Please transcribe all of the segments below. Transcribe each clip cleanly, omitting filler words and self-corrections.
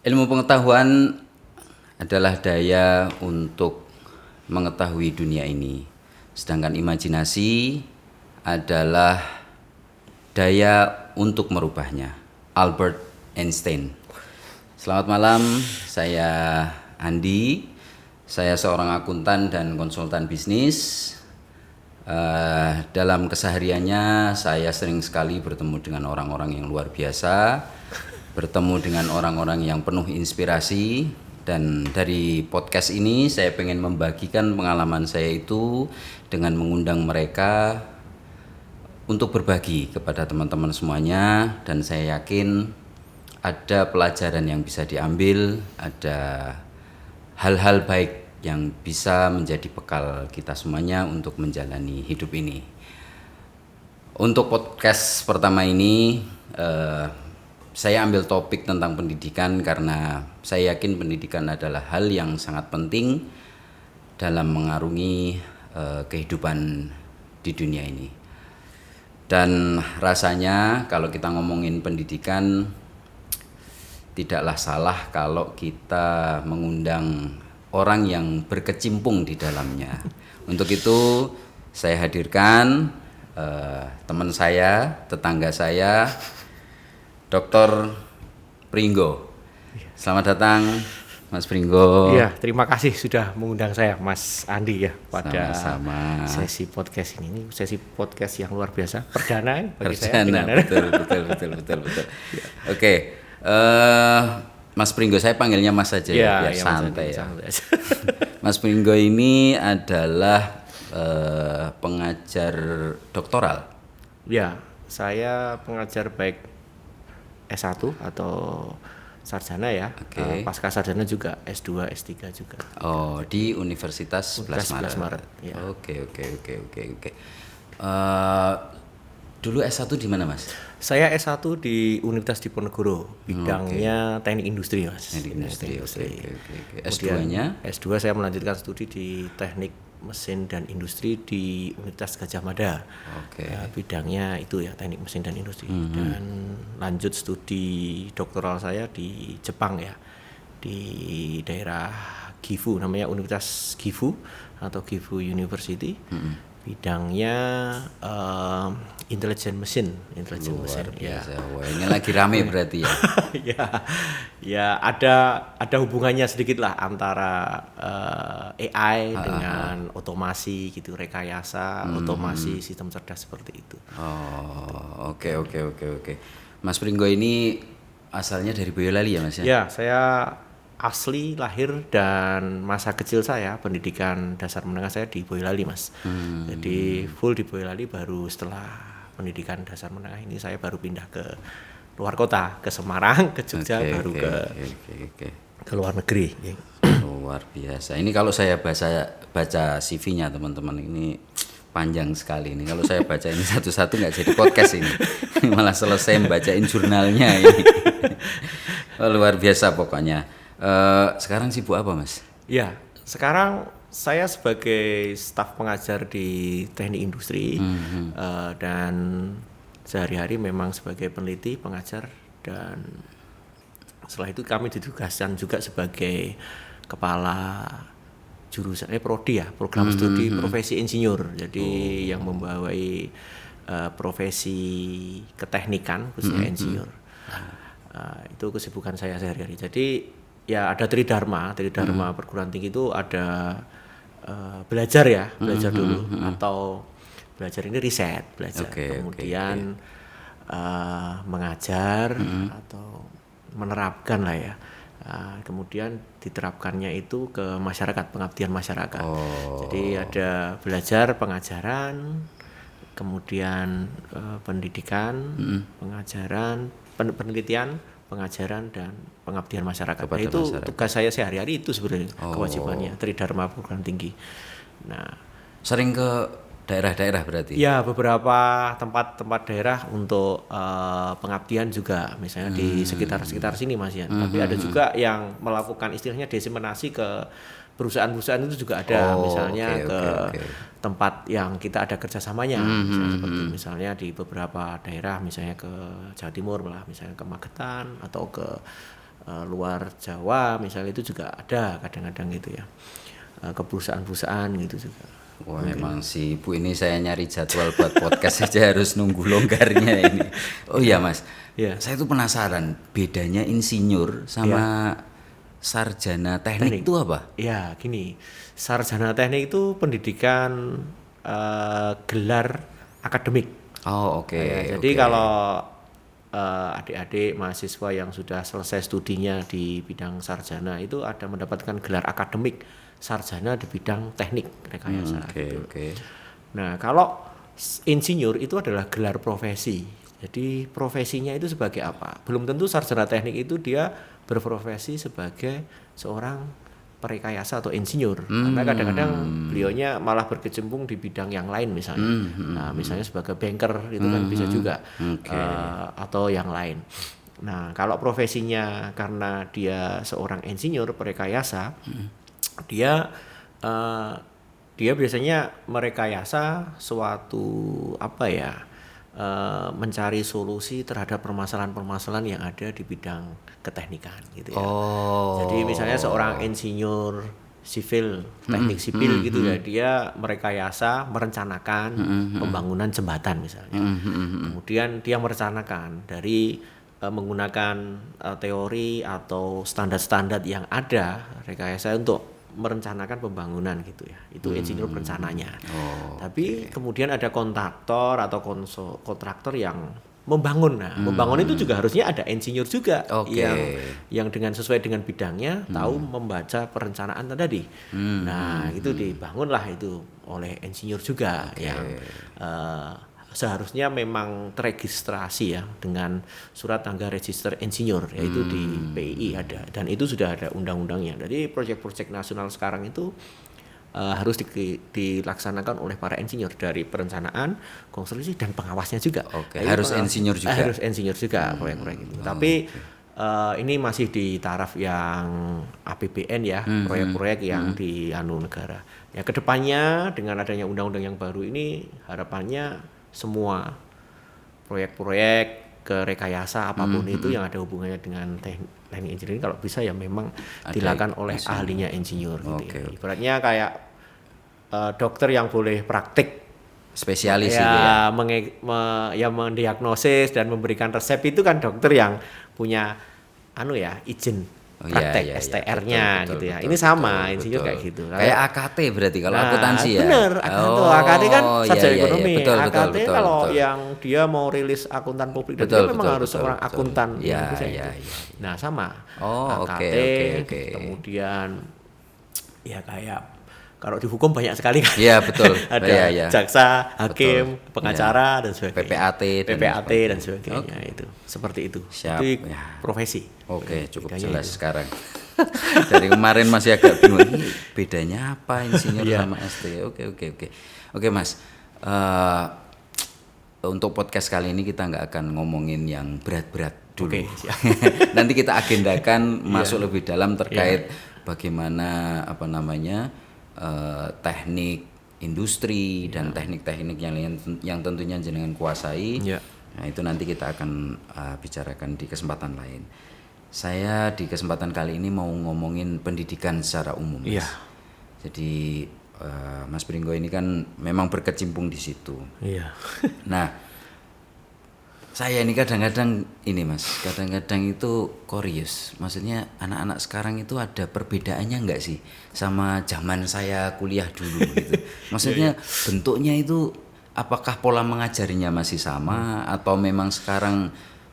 Ilmu pengetahuan adalah daya untuk mengetahui dunia ini. Sedangkan imajinasi adalah daya untuk merubahnya. Albert Einstein. Selamat malam, saya Andi. Saya seorang akuntan dan konsultan bisnis. Dalam kesehariannya saya sering sekali bertemu dengan orang-orang yang luar biasa, bertemu dengan orang-orang yang penuh inspirasi, dan dari podcast ini saya pengen membagikan pengalaman saya itu dengan mengundang mereka untuk berbagi kepada teman-teman semuanya, dan saya yakin ada pelajaran yang bisa diambil, ada hal-hal baik yang bisa menjadi bekal kita semuanya untuk menjalani hidup ini. Untuk podcast pertama ini saya ambil topik tentang pendidikan karena saya yakin pendidikan adalah hal yang sangat penting dalam mengarungi kehidupan di dunia ini. Dan rasanya kalau kita ngomongin pendidikan, tidaklah salah kalau kita mengundang orang yang berkecimpung di dalamnya. Untuk itu saya hadirkan teman saya, tetangga saya, Dr. Pringgo. Selamat datang, Mas Pringgo. Iya, terima kasih sudah mengundang saya, Mas Andi ya, pada Sama-sama. sesi podcast ini. Ini sesi podcast yang luar biasa, perdana bagi Perdana, saya. betul. Oke, Mas Pringgo, saya panggilnya Mas saja biar santai ya. Mas Pringgo ini adalah pengajar doktoral. Ya, saya pengajar baik S1 atau sarjana ya, pasca sarjana juga S2, S3 juga. Oh, di Universitas 11 Maret. Ya. Oke. Dulu S1 di mana, Mas? Saya S1 di Universitas Diponegoro, bidangnya teknik industri, Mas. Teknik industri. Oke. Kemudian S2-nya? S2 saya melanjutkan studi di teknik mesin dan industri di Universitas Gadjah Mada. Oke. Bidangnya itu ya, teknik mesin dan industri. Dan lanjut studi doktoral saya di Jepang ya, di daerah Gifu, namanya Universitas Gifu atau Gifu University. Bidangnya intelligent mesin. Luar biasa. Ya. Wah, ini lagi rame berarti ya. ya ada hubungannya sedikit lah antara AI dengan otomasi gitu, rekayasa, otomasi sistem cerdas seperti itu. Oh, oke. Mas Pringgo ini asalnya dari Boyolali ya, Mas ya? Ya, saya asli lahir dan masa kecil saya pendidikan dasar menengah saya di Boyolali, Mas. Jadi full di Boyolali, baru setelah pendidikan dasar menengah ini saya baru pindah ke luar kota, ke Semarang, ke Jogja, ke luar negeri. Luar biasa. Ini kalau saya baca CV-nya teman-teman, ini panjang sekali ini. Kalau saya baca ini satu-satu nggak jadi podcast ini. Malah selesai bacain jurnalnya ini. Luar biasa pokoknya. Sekarang sibuk apa, Mas? Ya, sekarang saya sebagai staf pengajar di teknik industri dan sehari-hari memang sebagai peneliti, pengajar, dan setelah itu kami ditugaskan juga sebagai kepala jurusan prodi ya, program studi profesi insinyur. Jadi yang membawai profesi keteknikan khususnya insinyur. Itu kesibukan saya sehari-hari. Jadi ya ada tridharma perguruan tinggi itu ada belajar dulu, atau belajar ini riset, kemudian mengajar atau menerapkan lah ya. Kemudian diterapkannya itu ke masyarakat, pengabdian masyarakat. Jadi ada belajar, pengajaran, kemudian pendidikan, pengajaran, penelitian, pengajaran, dan pengabdian masyarakat. Nah, itu masyarakat. Tugas saya sehari-hari itu sebenarnya kewajibannya tridharma perguruan tinggi. Nah, sering ke daerah-daerah berarti? Ya, beberapa tempat-tempat daerah untuk pengabdian juga, misalnya di sekitar sini, Mas ya. Tapi ada juga yang melakukan istilahnya diseminasi ke perusahaan-perusahaan itu juga ada, misalnya tempat yang kita ada kerjasamanya, misalnya di beberapa daerah, misalnya ke Jawa Timur lah, misalnya ke Magetan atau ke luar Jawa misalnya itu juga ada kadang-kadang gitu ya, ke perusahaan-perusahaan gitu juga. Wah memang si ibu ini saya nyari jadwal buat podcast saja harus nunggu longgarnya ini. Oh iya Mas, saya tuh penasaran bedanya insinyur sama sarjana teknik itu apa? Ya gini, sarjana teknik itu pendidikan gelar akademik. Oh oke. Jadi kalau adik-adik mahasiswa yang sudah selesai studinya di bidang sarjana itu ada mendapatkan gelar akademik sarjana di bidang teknik rekayasa. Oke. Nah kalau insinyur itu adalah gelar profesi. Jadi profesinya itu sebagai apa? Belum tentu sarjana teknik itu dia berprofesi sebagai seorang perekayasa atau insinyur. Karena kadang-kadang beliaunya malah berkecimpung di bidang yang lain misalnya. Nah, misalnya sebagai banker itu kan bisa juga. Atau yang lain. Nah, kalau profesinya karena dia seorang insinyur perekayasa, dia biasanya merekayasa suatu mencari solusi terhadap permasalahan-permasalahan yang ada di bidang keteknikan gitu ya. Jadi misalnya seorang insinyur sipil, teknik sipil gitu ya, dia merekayasa, merencanakan pembangunan jembatan misalnya. Kemudian dia merencanakan dari menggunakan teori atau standar-standar yang ada rekayasa untuk merencanakan pembangunan gitu ya, itu insinyur perencananya. Tapi kemudian ada kontraktor atau kontraktor yang membangun. Nah, membangun itu juga harusnya ada insinyur juga yang dengan sesuai dengan bidangnya tahu membaca perencanaan tadi. Nah, itu dibangunlah itu oleh insinyur juga yang seharusnya memang teregistrasi ya dengan surat tangga register insinyur, yaitu di PII ada, dan itu sudah ada undang-undangnya. Jadi proyek-proyek nasional sekarang itu harus dilaksanakan oleh para insinyur dari perencanaan, konstruksi dan pengawasnya juga. Harus insinyur juga. Harus insinyur juga proyek-proyek itu. Tapi ini masih di taraf yang APBN ya, proyek-proyek yang di negara. Ya kedepannya dengan adanya undang-undang yang baru ini harapannya semua proyek-proyek ke rekayasa apapun itu yang ada hubungannya dengan teknik engineering kalau bisa ya memang dilakukan oleh ahlinya insinyur gitu ya. Ibaratnya kayak dokter yang boleh praktik spesialis ya, mendiagnosis dan memberikan resep itu kan dokter yang punya izin praktek STR-nya gitu ya. Ini sama insinyur kayak gitu. Kayak AKT berarti kalau akuntansi ya. Bener, AKT kan sarjana ekonomi. AKT kalau yang dia mau rilis akuntan publik dan dia memang harus seorang akuntan yang bisa itu. Nah, sama. AKT kemudian ya kayak kalau di hukum banyak sekali kan. Iya, betul. Ada jaksa, hakim, pengacara dan sebagainya. PPAT dan sebagainya itu. Seperti itu. Siap. Itu profesi. Oke, cukup jelas itu sekarang. Dari kemarin masih agak bingung. Bedanya apa insinyur sama ST? Oke, Mas. Untuk podcast kali ini kita nggak akan ngomongin yang berat-berat dulu. Nanti kita agendakan masuk lebih dalam terkait bagaimana teknik industri dan teknik-teknik yang tentunya jenengan kuasai. Nah, itu nanti kita akan bicarakan di kesempatan lain. Saya di kesempatan kali ini mau ngomongin pendidikan secara umum, Mas. Jadi Mas Pringgo ini kan memang berkecimpung di situ. Nah, saya ini kadang-kadang itu curious. Maksudnya anak-anak sekarang itu ada perbedaannya enggak sih sama zaman saya kuliah dulu gitu. Maksudnya bentuknya itu apakah pola mengajarinya masih sama atau memang sekarang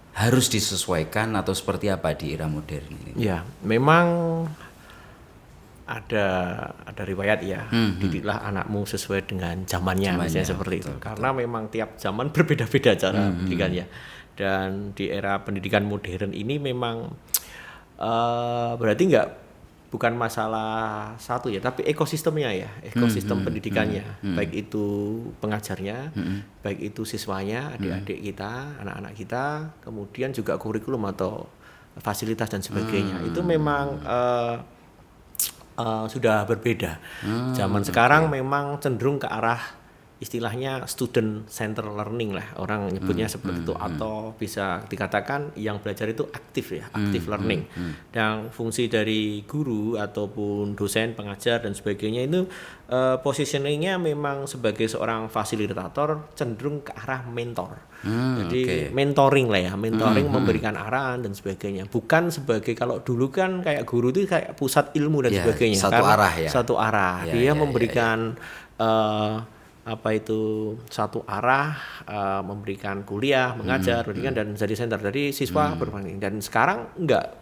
harus disesuaikan atau seperti apa di era modern ini? Ya, memang ada riwayat ya, didiklah anakmu sesuai dengan zamannya misalnya seperti itu. Karena memang tiap zaman berbeda-beda cara pendidikannya. Dan di era pendidikan modern ini memang berarti bukan masalah satu ya, tapi ekosistemnya ya, ekosistem pendidikannya, baik itu pengajarnya, baik itu siswanya, adik-adik kita, anak-anak kita, kemudian juga kurikulum atau fasilitas dan sebagainya. Itu memang sudah berbeda. Zaman sekarang memang cenderung ke arah istilahnya student center learning lah, orang nyebutnya seperti itu, atau bisa dikatakan yang belajar itu aktif ya, aktif learning. Dan fungsi dari guru ataupun dosen, pengajar dan sebagainya itu positioningnya memang sebagai seorang fasilitator cenderung ke arah mentor. Jadi mentoring lah ya, mentoring memberikan arahan dan sebagainya. Bukan sebagai, kalau dulu kan kayak guru itu kayak pusat ilmu dan sebagainya. Satu arah ya. Satu arah. Dia memberikan satu arah, memberikan kuliah, mengajar, pendidikan dan jadi center. Jadi siswa berbanding. Dan sekarang enggak,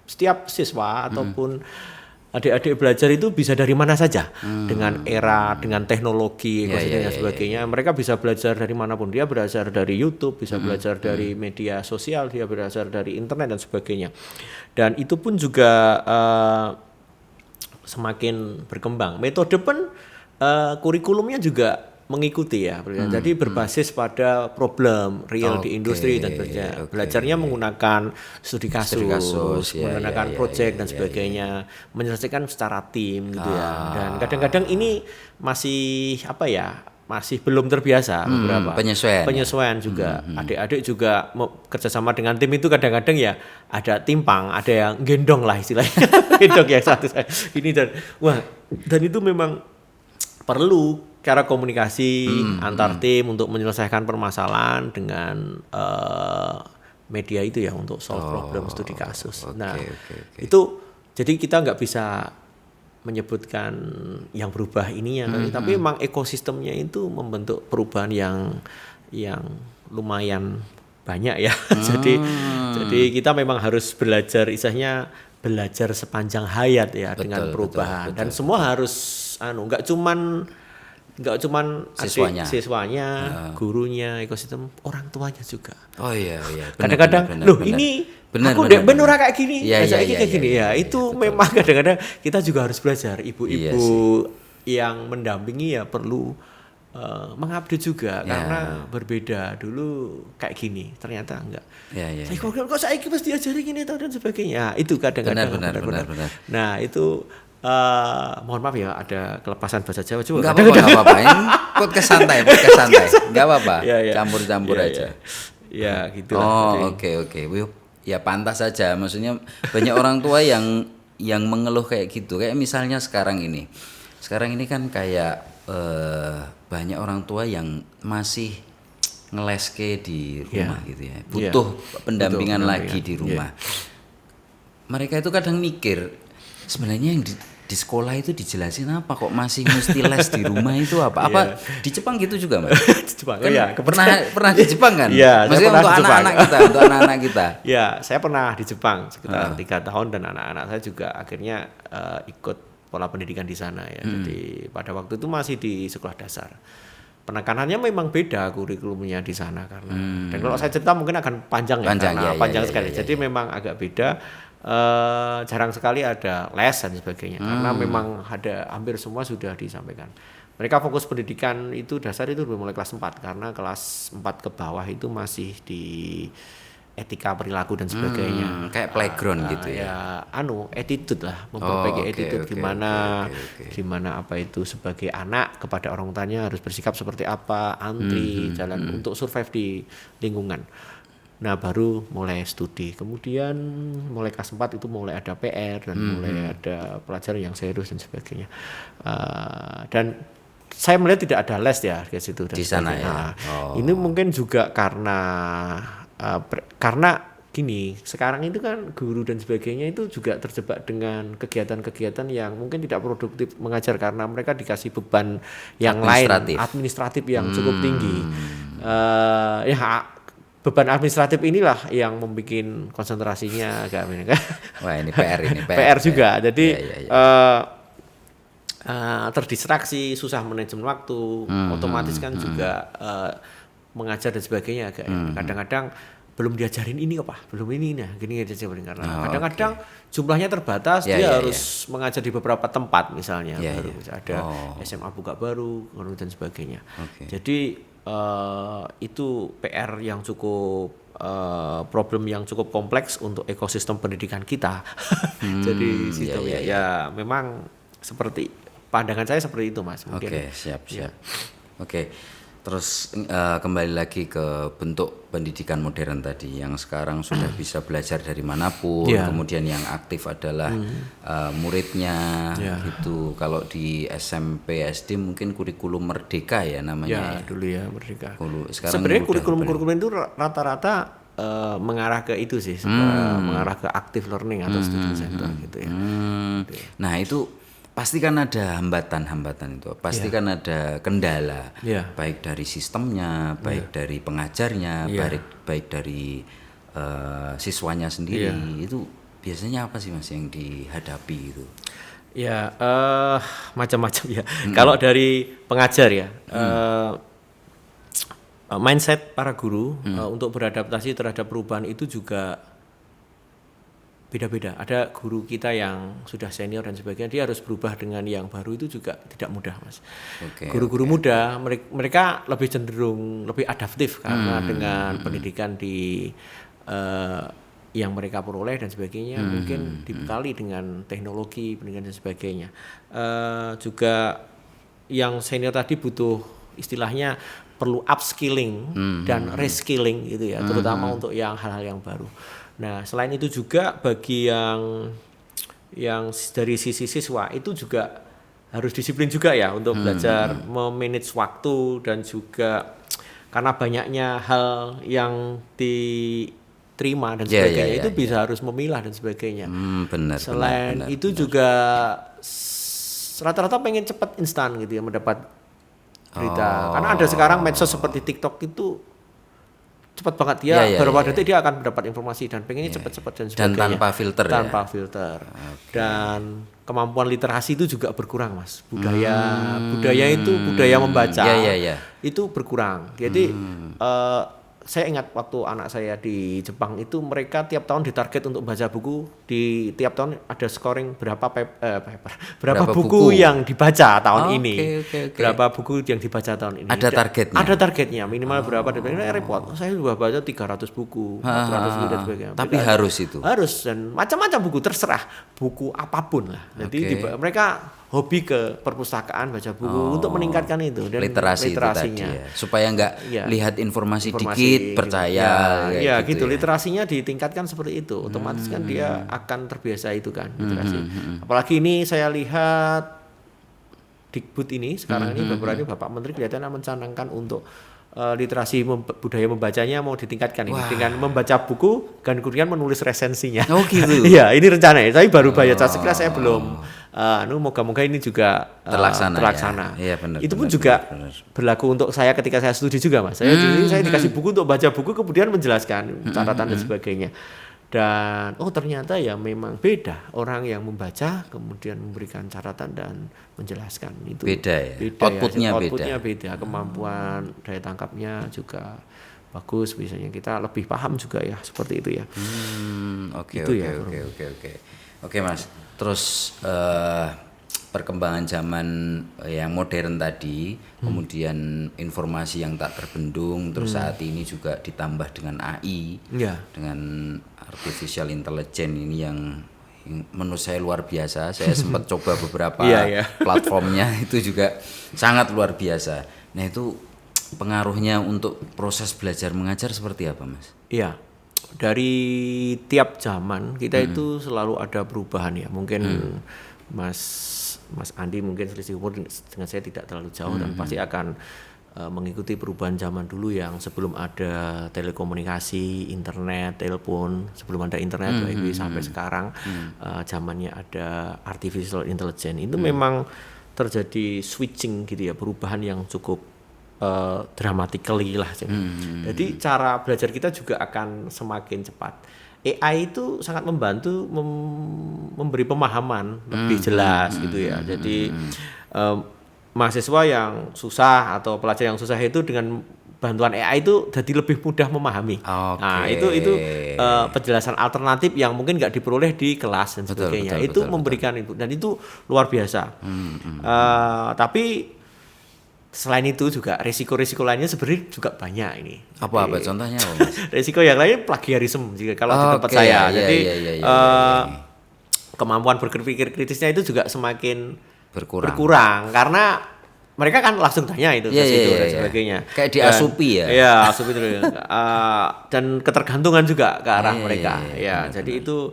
setiap siswa ataupun adik-adik belajar itu bisa dari mana saja dengan era, dengan teknologi, dan sebagainya. Mereka bisa belajar dari manapun. Dia belajar dari YouTube, bisa belajar dari media sosial, dia belajar dari internet dan sebagainya. Dan itu pun juga semakin berkembang. Metode pun kurikulumnya juga mengikuti ya. Jadi berbasis pada problem real di industri dan sebagainya. Belajarnya menggunakan studi kasus, menggunakan project dan sebagainya, menyelesaikan secara tim gitu ya. Dan kadang-kadang ini masih masih belum terbiasa beberapa penyesuaian juga. Adik-adik juga kerjasama dengan tim itu kadang-kadang ya ada timpang, ada yang gendong lah istilahnya. Gendong ya satu ini dan itu memang perlu cara komunikasi antar tim untuk menyelesaikan permasalahan dengan media itu ya, untuk solve problem studi kasus. Itu jadi kita nggak bisa menyebutkan yang berubah ininya, tapi memang ekosistemnya itu membentuk perubahan yang lumayan banyak ya. Jadi kita memang harus belajar, istilahnya belajar sepanjang hayat ya, dengan perubahan. Betul. Dan semua harus nggak cuman siswanya, gurunya, ekosistem, orang tuanya juga. Oh iya. Kadang-kadang ini aku bener kayak gini, kayak gini ya. Itu betul. Memang kadang-kadang kita juga harus belajar. Ibu-ibu yang mendampingi ya perlu mengupdate juga, karena berbeda. Dulu kayak gini, ternyata enggak. Kok saya pasti diajari gini dan sebagainya. Itu kadang-kadang benar. Nah, itu mohon maaf ya, ada kelepasan bahasa Jawa. Enggak apa-apa. Ini podcast santai. Enggak apa-apa. Campur-campur aja. Ya, gitu. Oke. Ya pantas saja. Maksudnya banyak orang tua yang mengeluh kayak gitu. Kayak misalnya sekarang ini kan kayak banyak orang tua yang masih ngeleske di rumah gitu ya. Butuh pendampingan lagi di rumah. Mereka itu kadang mikir, sebenarnya yang di sekolah itu dijelasin apa, kok masih mesti les di rumah itu apa? Apa di Jepang gitu juga, Mas? Di Jepang. Kan pernah di Jepang kan? Iya, maksudnya untuk anak-anak kita. Ya, saya pernah di Jepang sekitar 3 tahun, dan anak-anak saya juga akhirnya ikut pola pendidikan di sana ya. Jadi pada waktu itu masih di sekolah dasar. Penekanannya memang beda kurikulumnya di sana, karena dan kalau saya cerita mungkin akan panjang sekali. Jadi memang agak beda. Jarang sekali ada les dan sebagainya, karena memang ada hampir semua sudah disampaikan. Mereka fokus pendidikan itu dasar itu mulai kelas 4, karena kelas 4 ke bawah itu masih di etika perilaku dan sebagainya. Kayak playground gitu ya. Attitude lah, memperbaiki attitude, gimana apa itu sebagai anak kepada orang tuanya harus bersikap seperti apa, antri, jalan untuk survive di lingkungan. Nah, baru mulai studi. Kemudian mulai kelas 4 itu mulai ada PR dan mulai ada pelajaran yang serius dan sebagainya. Dan saya melihat tidak ada les ya di situ di sana ya. Ini mungkin juga karena gini, sekarang itu kan guru dan sebagainya itu juga terjebak dengan kegiatan-kegiatan yang mungkin tidak produktif mengajar, karena mereka dikasih beban yang administratif yang cukup tinggi. Beban administratif inilah yang membuat konsentrasinya agak wah, ini PR PR juga. Jadi terdistraksi, susah manajemen waktu, otomatis kan juga mengajar dan sebagainya agak kadang-kadang belum diajarin ini belum ini gini aja, karena kadang-kadang jumlahnya terbatas, dia harus mengajar di beberapa tempat misalnya, ada SMA buka baru dan sebagainya. Jadi itu PR yang cukup problem yang cukup kompleks untuk ekosistem pendidikan kita. Jadi sistemnya memang seperti pandangan saya seperti itu, Mas. Oke, siap. Oke. Terus kembali lagi ke bentuk pendidikan modern tadi yang sekarang sudah bisa belajar dari manapun, kemudian yang aktif adalah muridnya gitu. Kalau di SMP SD mungkin kurikulum merdeka ya namanya. Ya, dulu ya merdeka. Sekarang sebenarnya kurikulum itu rata-rata mengarah ke itu sih, mengarah ke active learning atau student center gitu ya. Nah, itu pasti kan ada hambatan-hambatan itu, pasti kan ada kendala, baik dari sistemnya, baik dari pengajarnya, baik dari siswanya sendiri. Itu biasanya apa sih Mas yang dihadapi itu? Ya, macam-macam ya. Kalau dari pengajar ya, mindset para guru untuk beradaptasi terhadap perubahan itu juga beda-beda. Ada guru kita yang sudah senior dan sebagainya, dia harus berubah dengan yang baru itu juga tidak mudah, Mas. Guru-guru muda, mereka lebih cenderung lebih adaptif karena dengan pendidikan di yang mereka peroleh dan sebagainya, mungkin dibekali dengan teknologi, pendidikan dan sebagainya. Juga yang senior tadi butuh istilahnya perlu upskilling dan reskilling gitu ya, terutama untuk yang hal-hal yang baru. Nah, selain itu juga bagi yang dari sisi siswa itu juga harus disiplin juga ya untuk belajar memanage waktu, dan juga karena banyaknya hal yang diterima dan sebagainya, itu bisa harus memilah dan sebagainya. Selain itu juga rata-rata pengen cepat instan gitu ya mendapat berita. Karena ada sekarang medsos seperti TikTok itu cepat banget, dia beberapa detik dia akan mendapat informasi dan pengennya cepat-cepat dan sebagainya. Dan tanpa filter. Dan kemampuan literasi itu juga berkurang, Mas. Budaya itu budaya membaca itu berkurang. Jadi saya ingat waktu anak saya di Jepang itu, mereka tiap tahun ditarget untuk baca buku, di tiap tahun ada scoring berapa buku yang dibaca tahun ini. Berapa buku yang dibaca tahun ini. Ada targetnya minimal berapa, dan repot. Saya sudah baca 300 buku, 400 buku dan sebagainya. Tapi harus itu. Harus, dan macam-macam buku, terserah buku apapun lah. Jadi mereka hobi ke perpustakaan baca buku untuk meningkatkan itu dan literasinya itu tadi ya. Supaya nggak lihat informasi dikit percaya gitu. Literasinya ditingkatkan seperti itu, otomatis kan dia akan terbiasa itu kan literasi. Apalagi ini saya lihat Dikbud ini sekarang ini beberapa Bapak Menteri kelihatannya mencanangkan untuk literasi budaya membacanya mau ditingkatkan ini dengan membaca buku dan kemudian menulis resensinya. Gitu. Iya, ini rencananya. Saya baru baca sekilas, saya belum. Moga-moga ini juga terlaksana. Ya, benar, itu pun juga berlaku untuk saya ketika saya studi juga, Mas. Saya dikasih buku untuk baca buku, kemudian menjelaskan catatan dan sebagainya. Dan ternyata ya memang beda orang yang membaca kemudian memberikan catatan dan menjelaskan, itu beda outputnya beda. Kemampuan daya tangkapnya juga bagus, biasanya kita lebih paham juga ya, seperti itu ya. Oke Mas, terus perkembangan zaman yang modern tadi, kemudian informasi yang tak terbendung, terus saat ini juga ditambah dengan AI, dengan artificial intelligence ini yang menurut saya luar biasa. Saya sempat coba beberapa platformnya, itu juga sangat luar biasa. Nah, itu pengaruhnya untuk proses belajar mengajar seperti apa, Mas? Iya, dari tiap zaman kita itu selalu ada perubahan ya. Mungkin Mas Andi mungkin selisih umur dengan saya tidak terlalu jauh, dan pasti akan mengikuti perubahan zaman dulu yang sebelum ada telekomunikasi, internet, telepon, sebelum ada internet sampai sekarang zamannya ada artificial intelligence. Itu memang terjadi switching gitu ya, perubahan yang cukup dramatically lah. Jadi cara belajar kita juga akan semakin cepat. AI itu sangat membantu memberi pemahaman lebih jelas gitu ya. Jadi mahasiswa yang susah atau pelajar yang susah itu dengan bantuan AI itu jadi lebih mudah memahami. Nah, itu penjelasan alternatif yang mungkin nggak diperoleh di kelas dan sebagainya. Itu memberikan itu, dan itu luar biasa. Tapi selain itu juga risiko-risiko lainnya sebenarnya juga banyak ini. Apa contohnya apa, Mas? Risiko yang lain plagiarisme jika kalau di tempat saya. Jadi kemampuan berpikir kritisnya itu juga semakin berkurang karena mereka kan langsung tanya itu ke situ dan sebagainya. Kayak diasupi ya. Iya, asupi itu. Dan ketergantungan juga ke arah mereka. Ya, jadi itu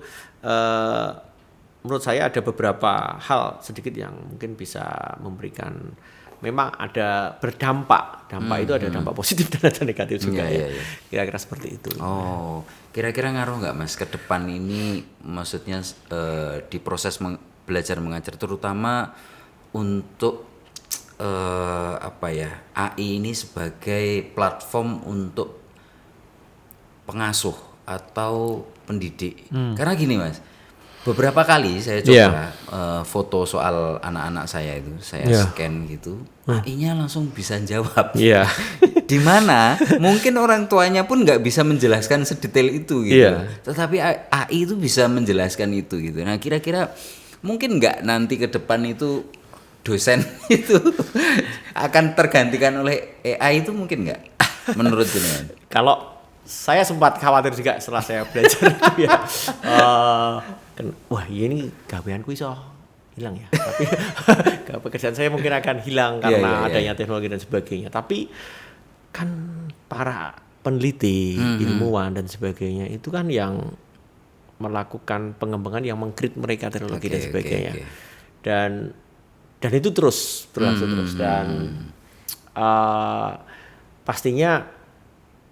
menurut saya ada beberapa hal sedikit yang mungkin bisa memberikan, memang ada berdampak. Dampak itu ada dampak positif dan ada negatif juga ya. Kira-kira seperti itu. Oh, kira-kira ngaruh nggak Mas ke depan ini, maksudnya di proses belajar mengajar, terutama untuk AI ini sebagai platform untuk pengasuh atau pendidik. Karena gini Mas, beberapa kali saya coba foto soal anak-anak saya itu, saya scan gitu, AI-nya langsung bisa jawab. Di mana mungkin orang tuanya pun nggak bisa menjelaskan sedetail itu gitu. Tetapi AI itu bisa menjelaskan itu gitu. Nah kira-kira mungkin nggak nanti ke depan itu dosen itu akan tergantikan oleh AI itu, mungkin nggak menurut jenengan? Kalau saya sempat khawatir juga setelah saya belajar itu ya. Wah ini gaweanku iso hilang ya. Tapi pekerjaan saya mungkin akan hilang karena adanya teknologi dan sebagainya. Tapi kan para peneliti, ilmuwan dan sebagainya itu kan yang melakukan pengembangan, yang meng-create mereka teknologi dan sebagainya. Dan itu terus berlangsung terus, dan pastinya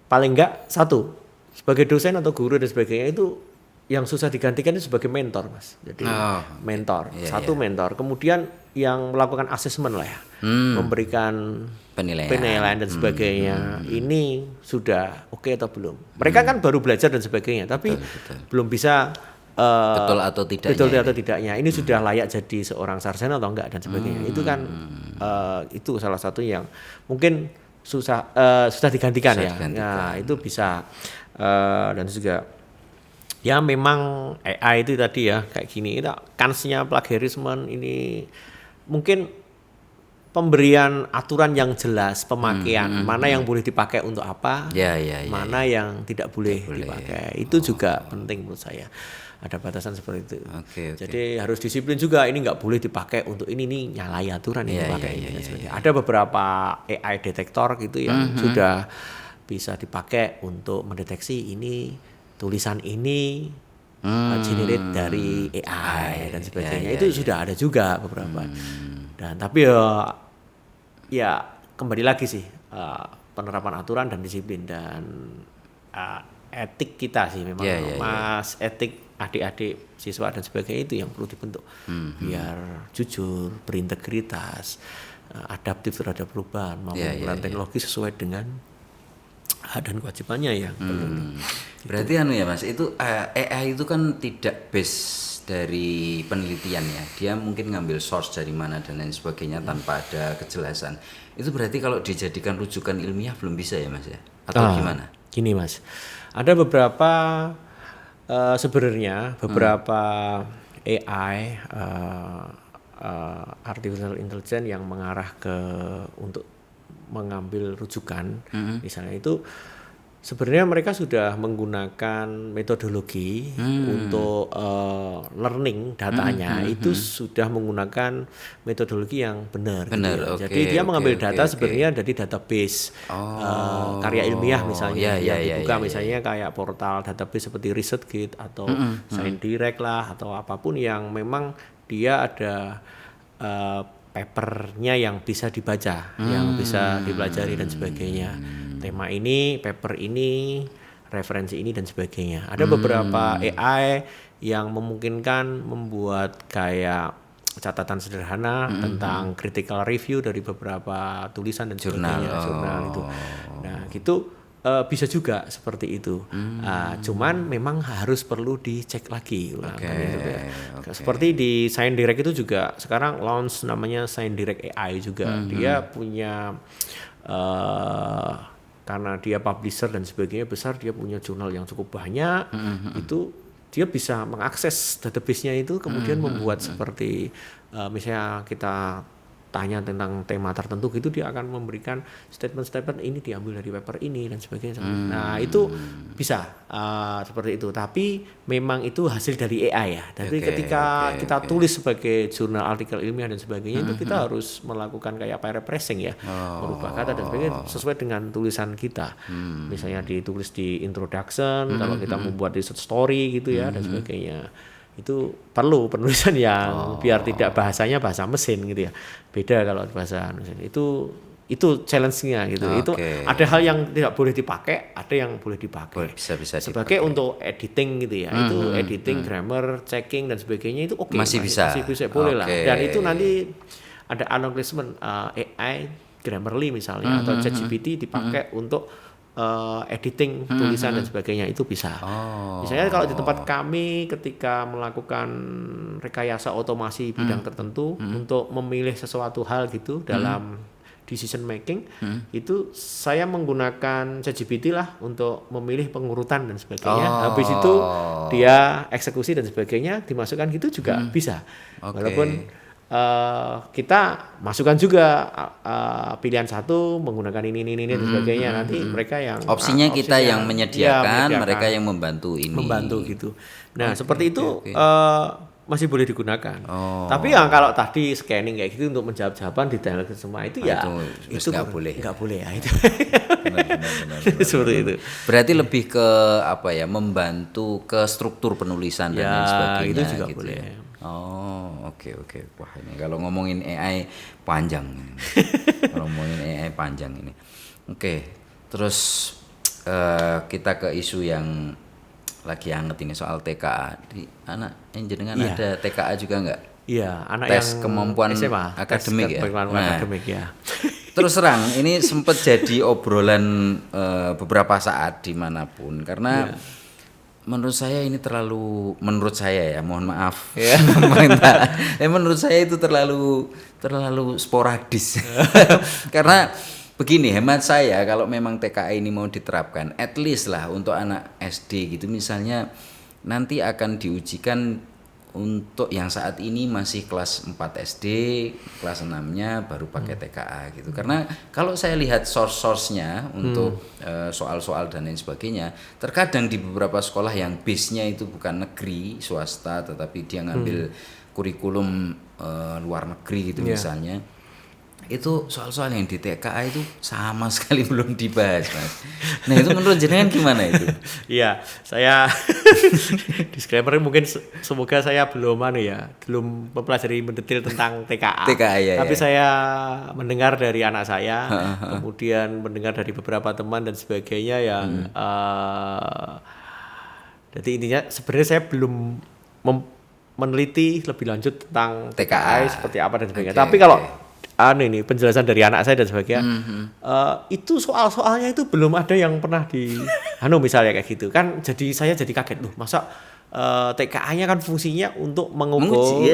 paling enggak satu, sebagai dosen atau guru dan sebagainya itu yang susah digantikan itu sebagai mentor Mas. Jadi mentor, mentor, kemudian yang melakukan asesmen lah ya, memberikan penilaian dan sebagainya. Ini sudah oke atau belum? Mereka kan baru belajar dan sebagainya, tapi belum bisa betul atau tidaknya ini sudah layak jadi seorang sarjana atau enggak dan sebagainya. Itu kan itu salah satu yang mungkin susah digantikan ya. Nah, itu bisa dan juga ya memang AI itu tadi ya kayak gini, itu kansnya plagiarisme ini mungkin pemberian aturan yang jelas pemakaian, mana yang boleh dipakai untuk apa, mana yang tidak boleh dipakai. Itu juga penting menurut saya. Ada batasan seperti itu. Jadi harus disiplin juga, ini nggak boleh dipakai untuk ini nih, nyalahi aturan ini pakai ini. Ada beberapa AI detektor gitu yang sudah bisa dipakai untuk mendeteksi ini tulisan ini generate dari AI dan sebagainya. Itu sudah ada juga beberapa. Dan tapi ya kembali lagi sih penerapan aturan dan disiplin dan etik kita sih memang Mas, etik adik-adik siswa dan sebagainya itu yang perlu dibentuk biar jujur, berintegritas, adaptif terhadap perubahan, mau menggunakan teknologi sesuai dengan hak dan kewajibannya yang perlu. Berarti ya Mas, itu AI itu kan tidak base dari penelitian ya, dia mungkin ngambil source dari mana dan lain sebagainya tanpa ada kejelasan. Itu berarti kalau dijadikan rujukan ilmiah belum bisa ya Mas ya? Atau gimana? Gini Mas, ada beberapa sebenarnya beberapa AI artificial intelligence yang mengarah ke untuk mengambil rujukan, misalnya itu sebenarnya mereka sudah menggunakan metodologi untuk learning datanya, itu sudah menggunakan metodologi yang benar. Jadi dia mengambil data sebenarnya dari database karya ilmiah misalnya yang dibuka misalnya kayak portal database seperti ResearchGate atau ScienceDirect lah atau apapun yang memang dia ada papernya yang bisa dibaca, yang bisa dipelajari dan sebagainya. Tema ini, paper ini, referensi ini dan sebagainya. Ada beberapa AI yang memungkinkan membuat kayak catatan sederhana tentang critical review dari beberapa tulisan dan sebagainya, jurnal itu. Nah, gitu bisa juga seperti itu. Cuman memang harus perlu dicek lagi ulang. Seperti di ScienceDirect itu juga sekarang launch namanya ScienceDirect AI juga. Dia punya karena dia publisher dan sebagainya besar, dia punya jurnal yang cukup banyak. Itu dia bisa mengakses database-nya itu kemudian membuat seperti misalnya kita tanya tentang tema tertentu gitu, dia akan memberikan statement-statement ini diambil dari paper ini dan sebagainya. Nah itu bisa seperti itu, tapi memang itu hasil dari AI ya. Jadi ketika kita tulis sebagai jurnal artikel ilmiah dan sebagainya, itu kita harus melakukan kayak paraphrasing ya, merubah kata dan sebagainya sesuai dengan tulisan kita. Misalnya ditulis di introduction, kalau kita membuat research story gitu ya dan sebagainya. Itu perlu penulisan yang biar tidak bahasanya bahasa mesin gitu ya, beda kalau bahasa mesin. Itu challenge-nya gitu. Itu ada hal yang tidak boleh dipakai, ada yang boleh dipakai. Bisa sebagai dipakai. Untuk editing gitu ya, itu editing, grammar, checking dan sebagainya itu masih bisa boleh lah. Dan itu nanti ada acknowledgement AI Grammarly misalnya atau ChatGPT dipakai untuk editing tulisan dan sebagainya, itu bisa. Misalnya kalau di tempat kami ketika melakukan rekayasa otomasi bidang tertentu untuk memilih sesuatu hal gitu dalam decision making, itu saya menggunakan ChatGPT lah untuk memilih pengurutan dan sebagainya. Habis itu dia eksekusi dan sebagainya dimasukkan gitu juga bisa. Walaupun kita masukkan juga pilihan satu menggunakan ini dan sebagainya. Nanti mereka yang opsinya kita yang menyediakan, mereka yang membantu gitu. Nah seperti itu masih boleh digunakan. Tapi yang kalau tadi scanning kayak gitu untuk menjawab jawaban detail semua itu ya itu nggak boleh ya itu. Benar. Seperti itu. Berarti lebih ke apa ya, membantu ke struktur penulisan dan lain sebagainya. Itu juga gitu boleh. Ya. Oke. Wah ini kalau ngomongin AI panjang. Kalau ngomongin AI panjang ini. Oke. Terus kita ke isu yang lagi hangat ini soal TKA. Di anak jenengan ada TKA juga nggak? Iya, anak tes yang kemampuan SMA, akademik ya. Akademik ya. Terus terang ini sempat jadi obrolan beberapa saat dimanapun karena menurut saya ini menurut saya ya, mohon maaf pemerintah, menurut saya itu terlalu sporadis. Karena begini, hemat saya, kalau memang TKA ini mau diterapkan, at least lah untuk anak SD gitu misalnya, nanti akan diujikan untuk yang saat ini masih kelas 4 SD, kelas 6-nya baru pakai TKA gitu. Karena kalau saya lihat source-nya untuk soal-soal dan lain sebagainya, terkadang di beberapa sekolah yang base-nya itu bukan negeri, swasta, tetapi dia ngambil kurikulum luar negeri gitu misalnya. Itu soal-soal yang di TKA itu sama sekali belum dibahas, Mas. Nah itu menurut jenengan gimana itu? Iya, saya disclaimer mungkin semoga saya belum mempelajari mendetail tentang TKA. Tapi saya mendengar dari anak saya, kemudian mendengar dari beberapa teman dan sebagainya yang jadi intinya sebenarnya saya belum meneliti lebih lanjut tentang TKA seperti apa dan sebagainya. Tapi kalau ini penjelasan dari anak saya dan sebagainya, itu soal-soalnya itu belum ada yang pernah misalnya kayak gitu kan, jadi saya jadi kaget loh, masa TKA-nya kan fungsinya untuk mengukur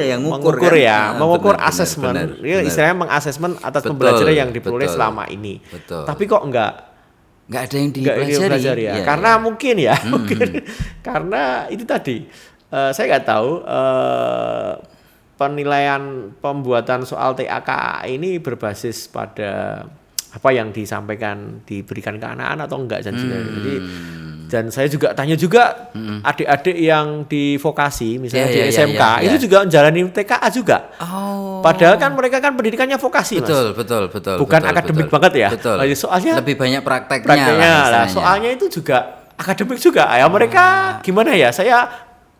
asesmen, istilahnya mengasesmen atas pembelajaran yang diperoleh selama ini. Tapi kok enggak ada yang dipelajari ya? Karena mungkin ya, karena itu tadi saya nggak tahu. Penilaian pembuatan soal TKA ini berbasis pada apa yang diberikan ke anak-anak atau enggak dan saya juga tanya juga adik-adik yang di vokasi misalnya di SMK itu juga menjalani TKA juga. Padahal kan mereka kan pendidikannya vokasi, betul, Mas. Bukan akademik banget ya. Soalnya lebih banyak prakteknya lah. Soalnya itu juga akademik juga. Ya mereka gimana ya? Saya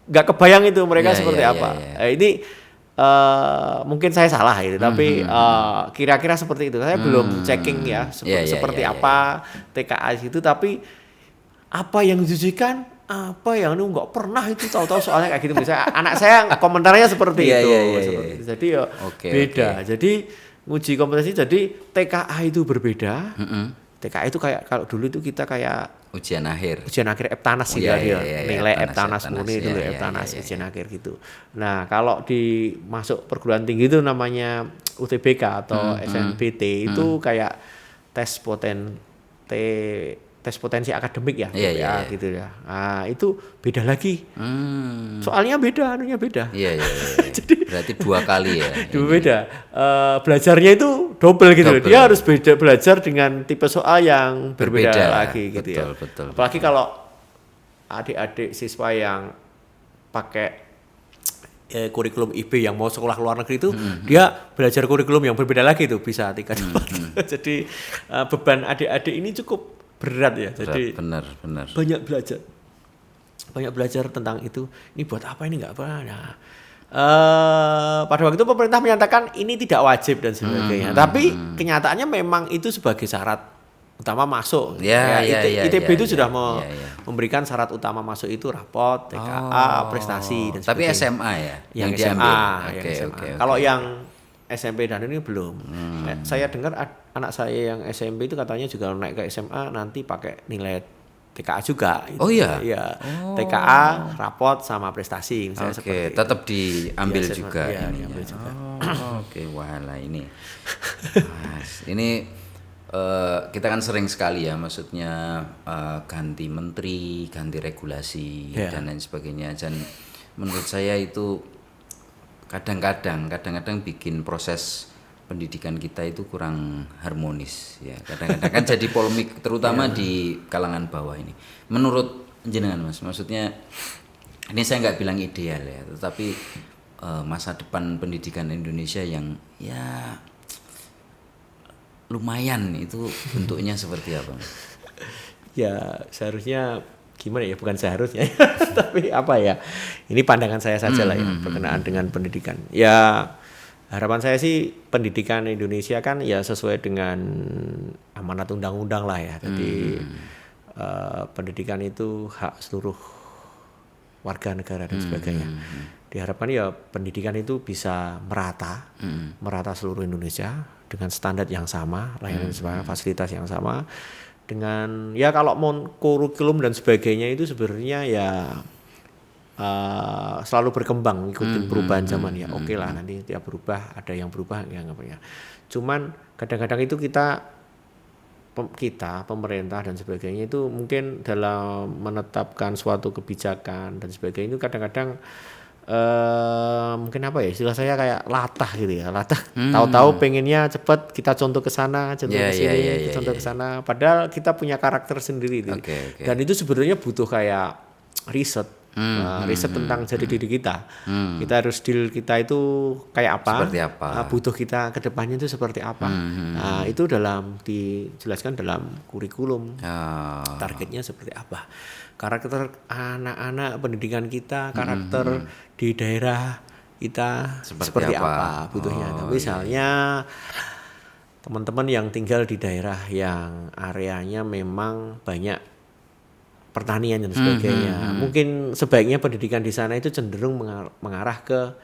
nggak kebayang itu mereka seperti apa. Ini mungkin saya salah itu, tapi kira-kira seperti itu. Saya belum checking ya seperti apa TKA itu, tapi apa yang diujikan, apa yang nggak pernah itu tahu-tahu soalnya kayak gitu. Misalnya anak saya komentarnya seperti itu. Jadi beda. Jadi nguji kompetensi, jadi TKA itu berbeda. TKA itu kayak kalau dulu itu kita kayak ujian akhir Eptanas nilai Eptanas murni dulu Eptanas ujian akhir gitu. Nah kalau masuk perguruan tinggi itu namanya UTBK atau SNBT itu kayak tes tes potensi akademik ya, Iya, TPA iya. gitu ya. Nah, itu beda lagi. Hmm. Soalnya beda, anunya beda. Iya, iya, iya. Berarti 2 kali ya. Dua beda. Belajarnya itu double gitu loh. Double. Dia harus belajar dengan tipe soal yang berbeda Berbeda. lagi gitu ya. Betul, Apalagi kalau adik-adik siswa yang pakai kurikulum IB yang mau sekolah ke luar negeri itu dia belajar kurikulum yang berbeda lagi tuh bisa 3 4. Jadi beban adik-adik ini cukup berat ya. Jadi benar. banyak belajar tentang itu. Ini buat apa ini enggak apa. Nah, pada waktu itu pemerintah menyatakan ini tidak wajib dan sebagainya. Tapi kenyataannya memang itu sebagai syarat utama masuk. ITB itu sudah memberikan syarat utama masuk itu rapot, TKA, prestasi dan Tapi sebagainya. SMA ya Yang diambil. SMA. Kalau yang SMP dan ini belum. Saya dengar anak saya yang SMP itu katanya juga naik ke SMA nanti pakai nilai TKA juga. Gitu. Oh iya. Iya. TKA, rapot sama prestasi misalnya seperti itu. Tetap diambil juga. Iya, diambil juga. Oke, walah ini. Mas, ini kita kan sering sekali ya, maksudnya ganti menteri, ganti regulasi dan lain sebagainya. Dan menurut saya itu kadang-kadang bikin proses pendidikan kita itu kurang harmonis ya. Kadang-kadang kan jadi polemik terutama di kalangan bawah ini. Menurut jenengan Mas, maksudnya ini saya nggak bilang ideal ya, tetapi masa depan pendidikan Indonesia yang ya lumayan itu bentuknya seperti apa? Ya seharusnya gimana ya, bukan seharusnya tapi apa ya, ini pandangan saya saja lah ya berkenaan dengan pendidikan. Ya harapan saya sih pendidikan Indonesia kan ya sesuai dengan amanat undang-undang lah ya. Jadi pendidikan itu hak seluruh warga negara dan sebagainya. Diharapkan ya pendidikan itu bisa merata seluruh Indonesia dengan standar yang sama, layanan sama, fasilitas yang sama, dengan ya kalau mau kurikulum dan sebagainya itu sebenarnya ya selalu berkembang ikutin perubahan zaman ya. Oke lah, nanti tiap berubah ada yang berubah yang apa ya. Cuman kadang-kadang itu kita pemerintah dan sebagainya itu mungkin dalam menetapkan suatu kebijakan dan sebagainya itu kadang-kadang mungkin apa ya, istilah saya kayak latah gitu ya, tahu-tahu pengennya cepat kita contoh ke sana, contoh ke sini, contoh ke sana, padahal kita punya karakter sendiri itu. Dan itu sebenarnya butuh kayak riset tentang jati diri kita. Kita harus deal kita itu kayak apa, seperti apa, butuh kita ke depannya itu seperti apa. Nah, itu dijelaskan dalam kurikulum. Targetnya seperti apa. Karakter anak-anak pendidikan kita, karakter di daerah kita seperti apa butuhnya. Misalnya teman-teman yang tinggal di daerah yang areanya memang banyak pertanian dan sebagainya. Mungkin sebaiknya pendidikan di sana itu cenderung mengarah ke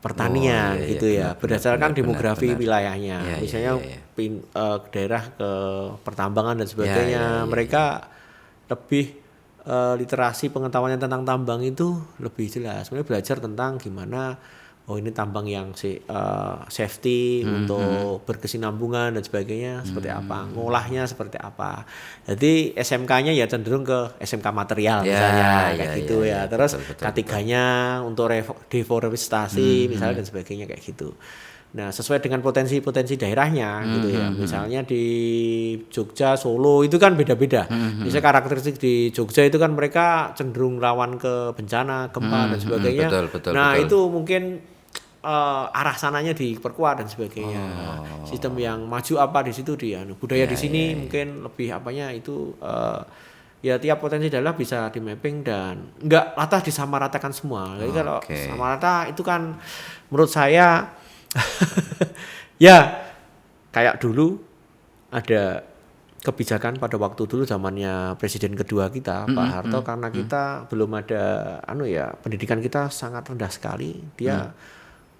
pertanian gitu ya, berdasarkan demografi wilayahnya. Misalnya daerah ke pertambangan dan sebagainya, mereka lebih literasi pengetahuannya tentang tambang itu lebih jelas. Sebenarnya belajar tentang gimana ini tambang yang safety untuk berkesinambungan dan sebagainya seperti apa, ngolahnya seperti apa. Jadi SMK-nya ya cenderung ke SMK material misalnya kayak gitu ya. Terus K3-nya untuk deforestasi misalnya dan sebagainya kayak gitu. Nah, sesuai dengan potensi daerahnya gitu ya. Misalnya di Jogja, Solo itu kan beda-beda. Misalnya karakteristik di Jogja itu kan mereka cenderung rawan ke bencana, gempa dan sebagainya. Betul. Itu mungkin arah sananya diperkuat dan sebagainya. Sistem yang maju apa di situ dia. Budaya di sini mungkin lebih apanya itu ya tiap potensi daerah bisa di mapping dan enggak latah disamaratakan semua. Jadi kalau sama rata itu kan menurut saya ya kayak dulu ada kebijakan pada waktu dulu zamannya presiden kedua kita Pak Harto, karena kita belum ada pendidikan kita sangat rendah sekali, dia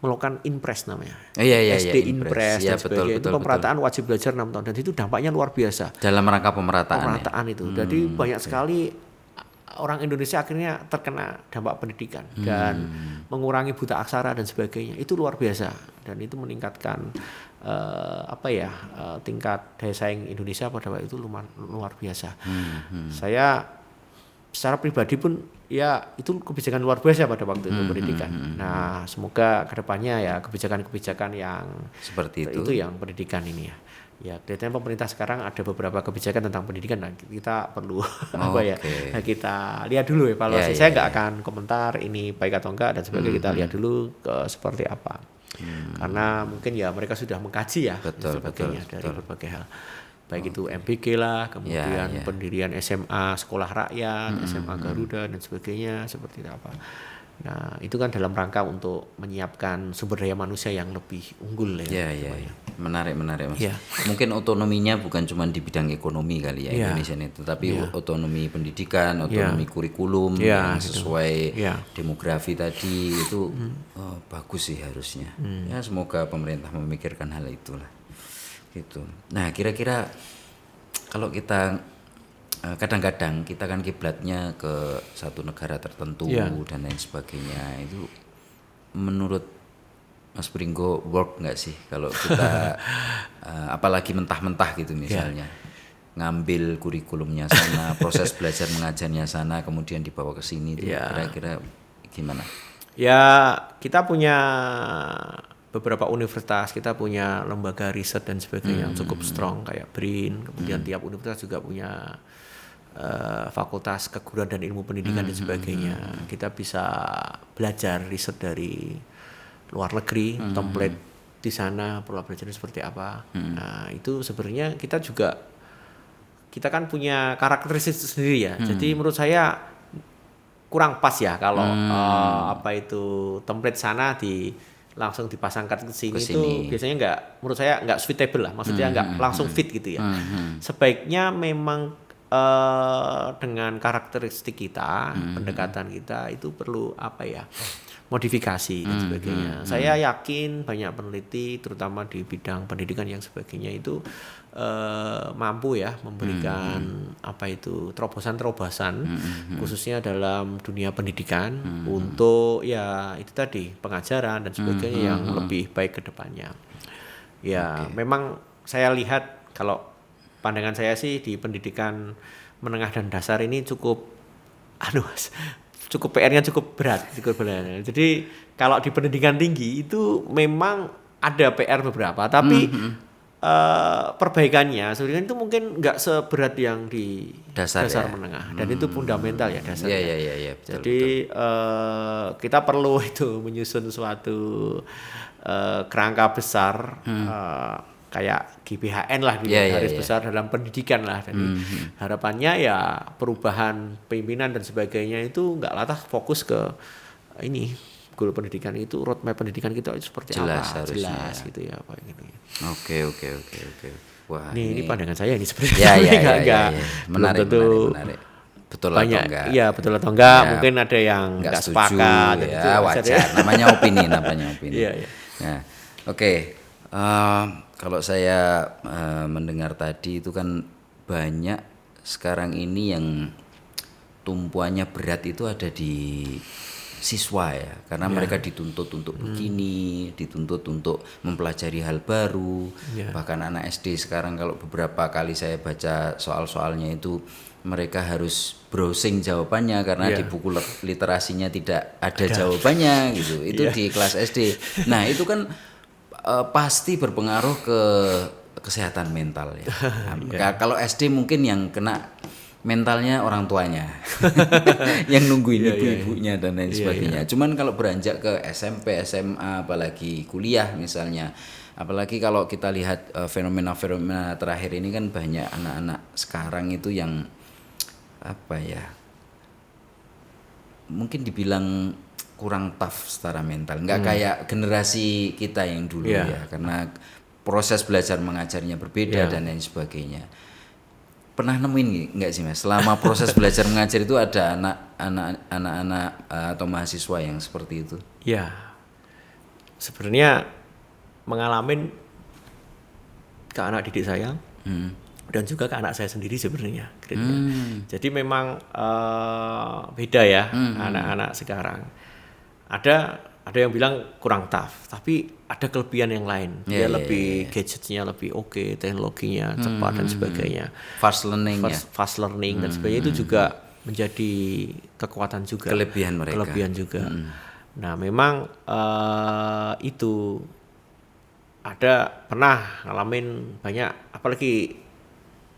melakukan impres namanya, SD impres dan sebagainya. Itu pemerataan wajib belajar 6 tahun dan itu dampaknya luar biasa dalam rangka pemerataan itu. Jadi banyak sekali orang Indonesia akhirnya terkena dampak pendidikan dan mengurangi buta aksara dan sebagainya. Itu luar biasa dan itu meningkatkan tingkat daya saing Indonesia pada waktu itu luar biasa. Saya secara pribadi pun ya itu kebijakan luar biasa pada waktu itu pendidikan. Nah, semoga kedepannya ya kebijakan-kebijakan yang seperti itu yang pendidikan ini ya. Ya, kelihatannya pemerintah sekarang ada beberapa kebijakan tentang pendidikan. Nah, kita perlu kita lihat dulu evaluasi. Saya nggak akan komentar ini baik atau enggak dan sebagainya. Kita lihat dulu seperti apa. Karena mungkin ya mereka sudah mengkaji ya sebagainya dari berbagai hal. Baik itu MBG lah, kemudian pendirian SMA Sekolah Rakyat, SMA Garuda dan sebagainya seperti apa. Nah, itu kan dalam rangka untuk menyiapkan sumber daya manusia yang lebih unggul ya. Menarik Mas. Mungkin otonominya bukan cuma di bidang ekonomi kali ya Indonesia ini, tetapi otonomi pendidikan, otonomi kurikulum yang sesuai demografi tadi itu bagus sih harusnya. Ya semoga pemerintah memikirkan hal itulah. Gitu. Nah, kira-kira kalau kita kadang-kadang kita kan kiblatnya ke satu negara tertentu dan lain sebagainya, itu menurut Mas Pringgo work nggak sih kalau kita apalagi mentah-mentah gitu misalnya ngambil kurikulumnya sana, proses belajar mengajarnya sana, kemudian dibawa ke sini, kira-kira gimana? Ya, kita punya beberapa universitas, kita punya lembaga riset dan sebagainya yang cukup strong kayak BRIN, kemudian tiap universitas juga punya fakultas keguruan dan ilmu pendidikan dan sebagainya. Kita bisa belajar riset dari luar negeri, template di sana pola belajarnya seperti apa. Nah, itu sebenarnya kita kan punya karakteristik sendiri ya. Jadi menurut saya kurang pas ya kalau template sana langsung dipasangkan ke sini itu biasanya menurut saya nggak suitable lah, maksudnya nggak langsung fit gitu ya. Sebaiknya memang dengan karakteristik kita, pendekatan kita itu perlu modifikasi dan sebagainya. Saya yakin banyak peneliti terutama di bidang pendidikan yang sebagainya itu mampu ya memberikan terobosan-terobosan khususnya dalam dunia pendidikan untuk ya itu tadi pengajaran dan sebagainya yang lebih baik ke depannya. Ya, memang saya lihat kalau pandangan saya sih di pendidikan menengah dan dasar ini cukup PR-nya cukup berat. Jadi kalau di pendidikan tinggi itu memang ada PR beberapa, tapi perbaikannya sebenarnya itu mungkin nggak seberat yang di dasar menengah dan itu fundamental ya dasarnya. Betul, jadi kita perlu itu menyusun suatu kerangka besar kayak GBHN lah gitu, garis besar dalam pendidikan lah. Jadi harapannya ya perubahan pimpinan dan sebagainya itu nggak lantas fokus ke ini goal pendidikan itu, roadmap pendidikan kita itu seperti jelas gitu ya apa gitu. Oke. Wah, ini pandangan saya ini sebenarnya. Menarik. Betul banyak, atau enggak? Iya, betul atau enggak? Mungkin ada yang enggak sepakat ya, wajar. Namanya opini. Iya. Nah, oke. Kalau saya mendengar tadi itu kan banyak sekarang ini yang tumpuannya berat itu ada di siswa ya, karena mereka dituntut untuk begini, dituntut untuk mempelajari hal baru. Bahkan anak SD sekarang kalau beberapa kali saya baca soal-soalnya itu mereka harus browsing jawabannya karena di buku literasinya tidak ada jawabannya gitu. Itu di kelas SD. Nah, itu kan pasti berpengaruh ke kesehatan mental ya. Kalau SD mungkin yang kena mentalnya orang tuanya yang nungguin ibu-ibunya dan lain sebagainya. Cuman kalau beranjak ke SMP, SMA, apalagi kuliah misalnya, apalagi kalau kita lihat fenomena-fenomena terakhir ini kan banyak anak-anak sekarang itu yang mungkin dibilang kurang tough secara mental, nggak kayak generasi kita yang dulu ya, karena proses belajar mengajarnya berbeda dan lain sebagainya. Pernah nemuin nggak sih Mas, selama proses belajar mengajar itu ada anak-anak atau mahasiswa yang seperti itu? Ya, sebenarnya mengalami ke anak didik saya, dan juga ke anak saya sendiri sebenarnya grade-nya. Jadi memang beda ya anak-anak sekarang. Ada yang bilang kurang tough, tapi ada kelebihan yang lain. Dia lebih gadgetnya lebih oke, teknologinya cepat dan sebagainya. Fast learning Dan sebagainya itu juga menjadi kekuatan juga. Kelebihan juga. Nah memang itu pernah ngalamin banyak, apalagi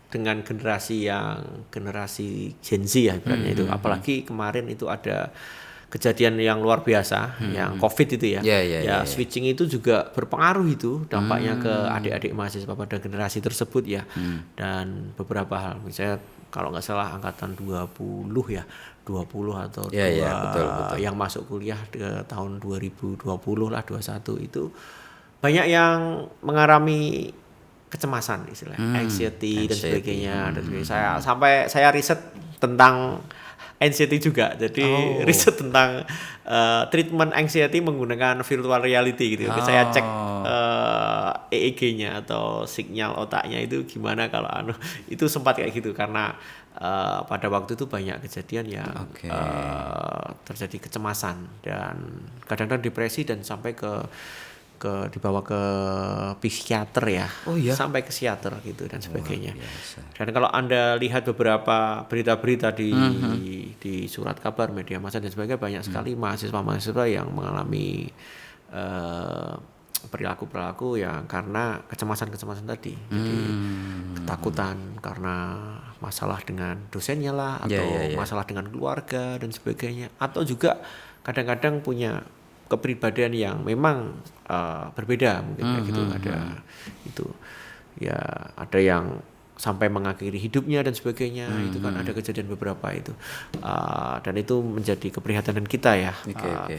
dengan generasi Gen Z ya ibaratnya itu. Apalagi kemarin itu ada kejadian yang luar biasa, yang COVID itu ya. Switching itu juga berpengaruh itu dampaknya ke adik-adik mahasiswa pada generasi tersebut ya. Dan beberapa hal, misalnya kalau nggak salah angkatan 20 atau betul. Yang masuk kuliah ke tahun 2020 lah, 21 itu banyak yang mengalami kecemasan istilahnya, anxiety dan sebagainya. Saya riset tentang anxiety juga. Jadi riset tentang treatment anxiety menggunakan virtual reality gitu. Saya cek EEG-nya atau sinyal otaknya itu gimana kalau itu sempat kayak gitu karena pada waktu itu banyak kejadian yang terjadi kecemasan dan kadang-kadang depresi dan sampai dibawa ke psikiater ya, sampai ke psikiater gitu dan sebagainya. Dan kalau Anda lihat beberapa berita-berita di surat kabar, media massa dan sebagainya, banyak sekali mahasiswa yang mengalami perilaku yang karena kecemasan tadi. Jadi ketakutan karena masalah dengan dosennya lah, atau masalah dengan keluarga dan sebagainya, atau juga kadang-kadang punya kepribadian yang memang berbeda mungkin kayak gitu. Ada itu ya, ada yang sampai mengakhiri hidupnya dan sebagainya. Itu kan ada kejadian beberapa itu, dan itu menjadi keprihatinan kita ya.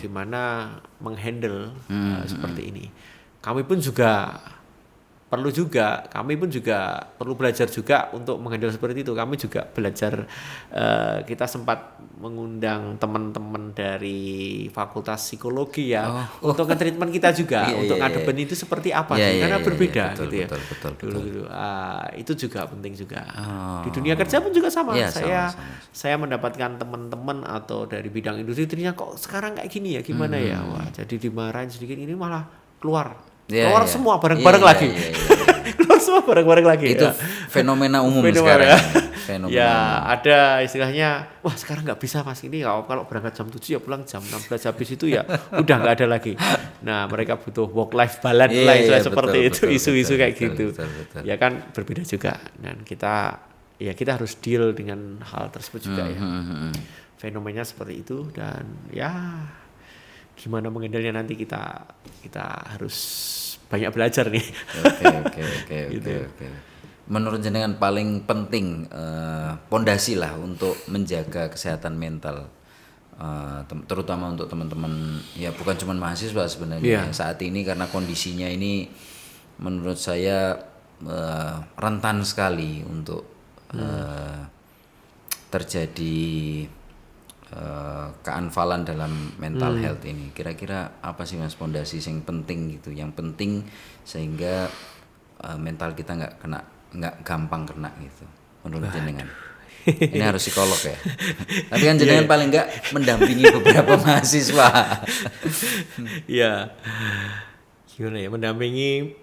Gimana menghandle seperti ini. Kami pun juga perlu belajar juga untuk menghandle seperti itu. Kami juga belajar, kita sempat mengundang teman-teman dari Fakultas Psikologi ya, untuk nge-treatment kita juga, untuk ngadepin itu seperti apa sih, karena berbeda gitu ya. Betul. Itu juga penting juga. Di dunia kerja pun juga sama. Saya mendapatkan teman-teman atau dari bidang industri ternyata kok sekarang kayak gini ya, gimana ya. Wah, jadi dimarahin sedikit, ini malah keluar semua bareng-bareng lagi. Keluar semua bareng-bareng lagi. Itu fenomena umum sekarang. Ada istilahnya, wah sekarang nggak bisa mas, ini kalau berangkat jam 7 ya pulang jam 16, habis itu ya udah nggak ada lagi. Nah mereka butuh work life balance lah, seperti itu, isu-isu kayak gitu. Ya kan berbeda juga, dan kita harus deal dengan hal tersebut juga ya. Fenomena seperti itu, dan ya gimana mengendalinya nanti kita harus banyak belajar nih. Oke. Menurut jenengan paling penting pondasi lah untuk menjaga kesehatan mental, terutama untuk teman-teman ya, bukan cuma mahasiswa sebenarnya saat ini, karena kondisinya ini menurut saya rentan sekali untuk terjadi keanfalan dalam mental health ini. Kira-kira apa sih mas pondasi yang penting gitu, yang penting sehingga mental kita nggak gampang kena gitu menurut jenengan? Ini harus psikolog ya. Tapi kan jenengan paling nggak mendampingi beberapa mahasiswa. Iya. Gimana ya mendampingi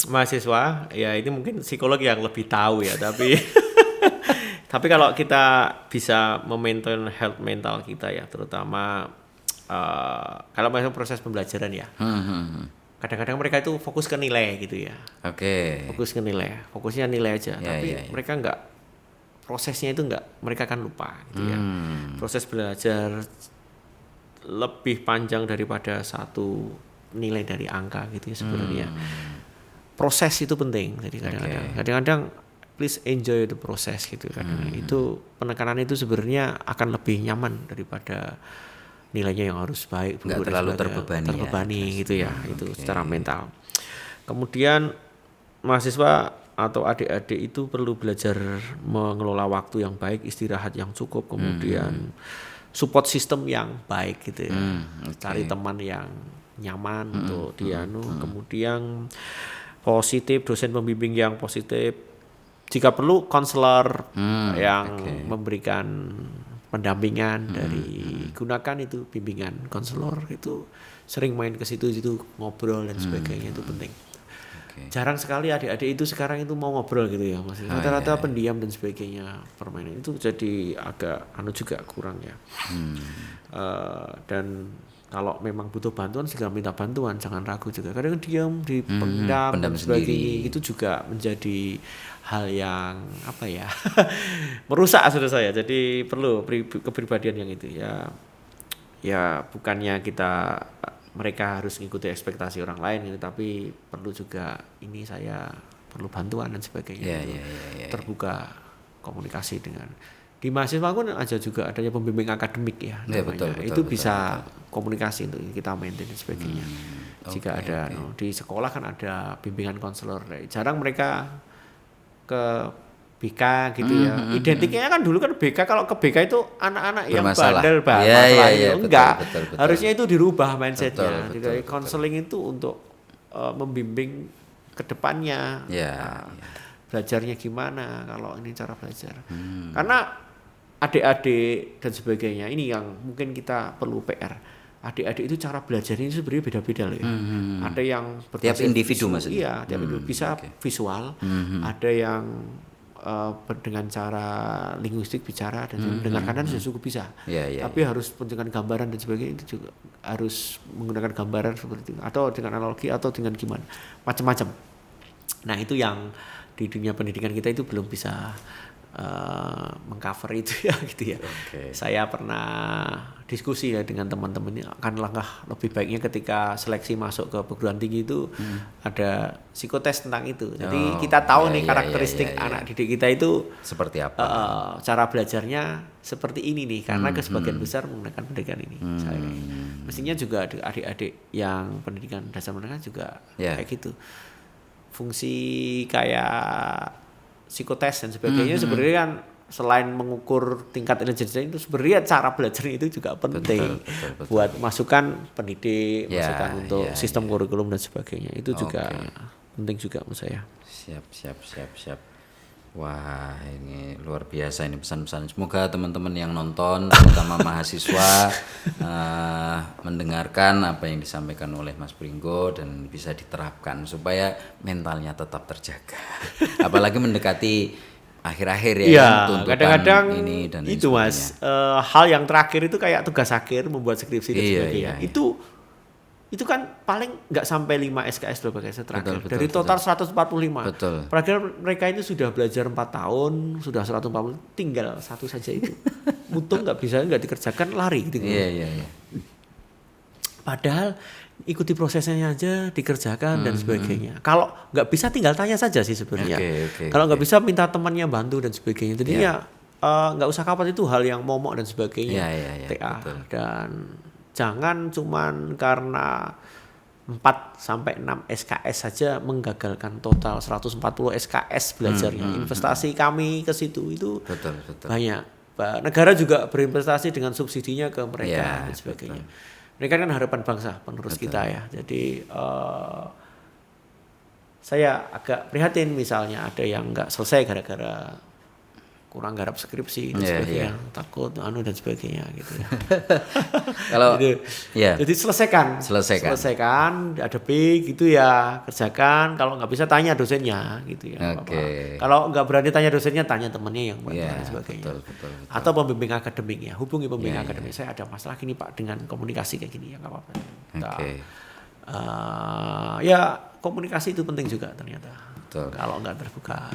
mahasiswa? Ya ini mungkin psikolog yang lebih tahu ya, tapi kalau kita bisa memaintain health mental kita ya, terutama kalau masuk proses pembelajaran ya, kadang-kadang mereka itu fokus ke nilai gitu ya. Fokus ke nilai, fokusnya nilai aja. Tapi mereka prosesnya itu mereka kan lupa gitu ya. Proses belajar lebih panjang daripada satu nilai dari angka gitu ya sebenarnya. Proses itu penting. Jadi kadang-kadang please enjoy the process gitu kan. Itu penekanan itu sebenarnya akan lebih nyaman daripada nilainya yang harus baik, nggak terlalu terbebani gitu ya. Itu secara mental. Kemudian mahasiswa atau adik-adik itu perlu belajar mengelola waktu yang baik, istirahat yang cukup, kemudian support system yang baik gitu ya. Cari teman yang nyaman untuk kemudian positif, dosen pembimbing yang positif, jika perlu konselor yang memberikan pendampingan dari gunakan itu bimbingan konselor itu sering main ke situ ngobrol dan sebagainya itu penting. Jarang sekali adik-adik itu sekarang itu mau ngobrol gitu ya Mas. Rata-rata pendiam dan sebagainya permainan itu jadi agak juga kurang ya. Dan kalau memang butuh bantuan segera minta bantuan, jangan ragu juga. Kadang diam di pendam dan sebagainya itu juga menjadi hal yang apa ya merusak sudah saya. Jadi perlu kepribadian yang itu ya bukannya mereka harus mengikuti ekspektasi orang lain gitu, tapi perlu juga ini saya perlu bantuan dan sebagainya. Terbuka komunikasi dengan di mahasiswa pun aja juga adanya pembimbing akademik ya namanya. Betul, bisa komunikasi untuk kita maintain dan sebagainya. Jika ada di sekolah kan ada bimbingan konselor. Jarang mereka ke BK gitu ya. Identiknya kan dulu kan BK, kalau ke BK itu anak-anak yang bandel banget. Enggak. Betul. Harusnya itu dirubah mindsetnya. Jadi konseling itu untuk membimbing ke depannya. Belajarnya gimana kalau ini cara belajar. Karena adik-adik dan sebagainya ini yang mungkin kita perlu PR. Adik-adik itu cara belajar ini sebenarnya beda-beda loh ya. Ada yang tiap individu maksudnya. Iya, tiap individu bisa visual. Ada yang dengan cara linguistik bicara dan mendengarkan sudah cukup bisa. Tapi harus dengan gambaran dan sebagainya itu juga harus menggunakan gambaran seperti itu atau dengan analogi atau dengan gimana macam-macam. Nah itu yang di dunia pendidikan kita itu belum bisa mengcover itu ya gitu ya. Saya pernah diskusi ya dengan teman-teman, akan langkah lebih baiknya ketika seleksi masuk ke perguruan tinggi itu ada psikotes tentang itu. Jadi kita tahu nih karakteristik anak didik kita itu seperti apa, cara belajarnya seperti ini nih, karena sebagian besar menggunakan pendidikan ini. Mestinya juga adik-adik yang pendidikan dasar menengah juga kayak gitu. Fungsi kayak psikotes dan sebagainya sebenarnya kan selain mengukur tingkat intelijensi itu sebenarnya cara belajar itu juga penting. Betul. Buat masukan pendidik, masukan untuk sistem kurikulum dan sebagainya itu juga penting juga menurut saya. Siap. Wah, ini luar biasa ini pesan-pesan. Semoga teman-teman yang nonton, terutama mahasiswa, mendengarkan apa yang disampaikan oleh Mas Pringgo dan bisa diterapkan supaya mentalnya tetap terjaga. Apalagi mendekati akhir-akhir ya, tuntutan kadang-kadang ini dan itu Mas, hal yang terakhir itu kayak tugas akhir membuat skripsi dan sebagainya. Itu kan paling nggak sampai 5 SKS berbagai terakhir. Dari total 145. Padahal mereka itu sudah belajar 4 tahun, sudah 140, tinggal satu saja itu. Mutung nggak dikerjakan, lari gitu. Padahal ikuti prosesnya aja dikerjakan dan sebagainya. Kalau nggak bisa tinggal tanya saja sih sebenarnya. Kalau nggak bisa minta temannya bantu dan sebagainya. Jadi nggak usah khawatir, itu hal yang momok dan sebagainya. TA dan jangan cuman karena 4-6 SKS saja menggagalkan total 140 SKS belajarnya. Investasi kami ke situ itu banyak. Negara juga berinvestasi dengan subsidinya ke mereka dan sebagainya. Mereka kan harapan bangsa, penerus kita ya. Jadi saya agak prihatin misalnya ada yang nggak selesai gara-gara kurang garap skripsi dan sebagainya, takut dan sebagainya gitu ya. Kalau jadi selesaikan, ada B gitu ya, kerjakan. Kalau nggak bisa tanya dosennya gitu ya. Kalau nggak berani tanya dosennya, tanya temennya yang bantu dan sebagainya. Betul. Atau pembimbing akademiknya, hubungi pembimbing akademik. Saya ada masalah gini Pak dengan komunikasi kayak gini ya, nggak apa-apa. Komunikasi itu penting juga ternyata. Kalau nggak terbuka.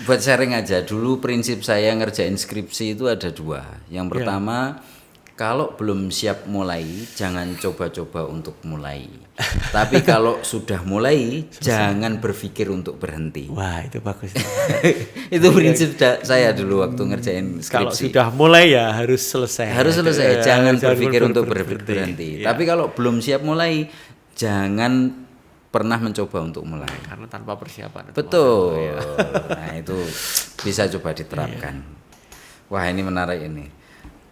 Buat sharing aja, dulu prinsip saya ngerjain skripsi itu ada 2. Yang pertama, kalau belum siap mulai, jangan coba-coba untuk mulai. Tapi kalau sudah mulai, jangan berpikir untuk berhenti. Wah, itu bagus. Itu prinsip saya dulu waktu ngerjain skripsi. Kalau sudah mulai ya harus selesai. Jangan berpikir untuk berhenti. Tapi kalau belum siap mulai, jangan pernah mencoba untuk mulai karena tanpa persiapan. Betul. Nah, itu bisa coba diterapkan. Wah, ini menarik ini.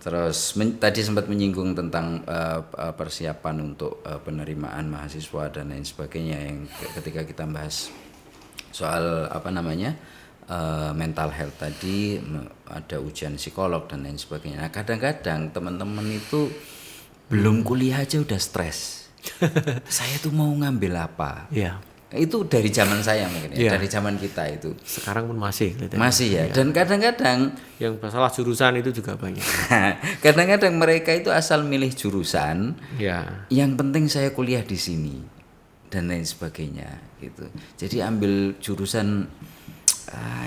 Terus tadi sempat menyinggung tentang persiapan untuk penerimaan mahasiswa dan lain sebagainya, yang ketika kita bahas soal mental health tadi, ada ujian psikolog dan lain sebagainya. Nah, kadang-kadang teman-teman itu belum kuliah aja udah stres. Saya tuh mau ngambil apa? Iya. Itu dari zaman saya mungkin ya, dari zaman kita itu. Sekarang pun masih Masih ya. Dan kadang-kadang yang masalah jurusan itu juga banyak. kadang-kadang mereka itu asal milih jurusan, Ya. yang penting saya kuliah di sini dan lain sebagainya gitu. Jadi ambil jurusan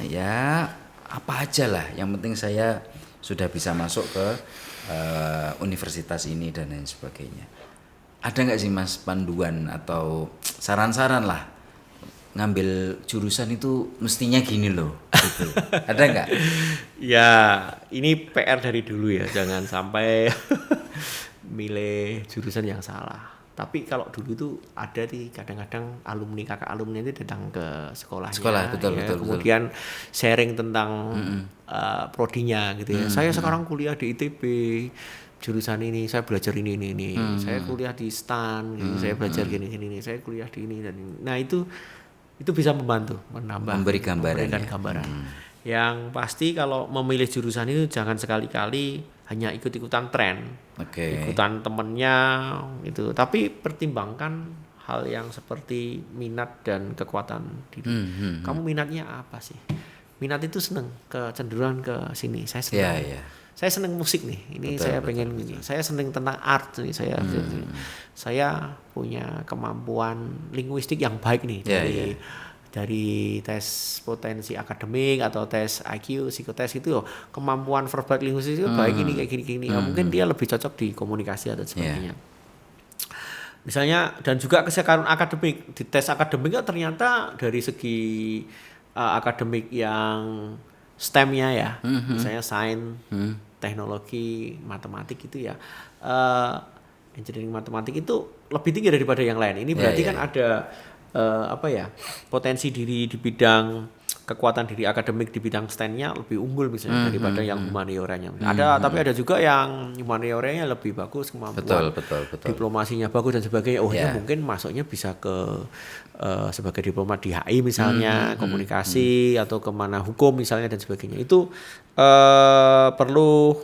ya apa aja lah, yang penting saya sudah bisa masuk ke universitas ini dan lain sebagainya. Ada nggak sih Mas panduan atau saran-saran lah, ngambil jurusan itu mestinya gini loh gitu. Ada nggak? Ya, ini PR dari dulu ya, jangan sampai milih jurusan yang salah. Tapi kalau dulu tuh ada di kadang-kadang kakak alumni itu datang ke sekolahnya. Sekolah, betul. Kemudian sharing tentang prodinya gitu ya. Saya sekarang kuliah di ITB, jurusan ini, saya belajar ini. Saya kuliah di STAN, gitu, saya belajar gini. Saya kuliah di ini dan ini. Nah itu bisa membantu memberikan gambaran. Yang pasti kalau memilih jurusan itu jangan sekali-kali hanya ikut-ikutan tren, ikutan temennya itu, tapi pertimbangkan hal yang seperti minat dan kekuatan diri. Kamu minatnya apa sih? Minat itu kecenderungan ke sini. Saya senang. Saya senang musik nih. Ini saya pengen ini. Saya senang tentang art nih. Saya punya kemampuan linguistik yang baik nih dari tes potensi akademik atau tes IQ, psikotes itu kemampuan verbal linguistik itu baik ini kayak gini. Mungkin dia lebih cocok di komunikasi atau sebagainya. Misalnya, dan juga kesehatan akademik. Di tes akademik ternyata dari segi akademik yang STEM-nya ya, misalnya sains, teknologi, matematik itu ya, engineering matematik itu lebih tinggi daripada yang lain. Ini berarti kan ada potensi diri di bidang kekuatan diri akademik di bidang STEM-nya lebih unggul misalnya daripada yang humanioranya. Tapi ada juga yang humanioranya lebih bagus, kemampuan diplomasinya bagus dan sebagainya. Ya mungkin masuknya bisa ke sebagai diplomat di HI misalnya, komunikasi atau kemana hukum misalnya dan sebagainya. Itu perlu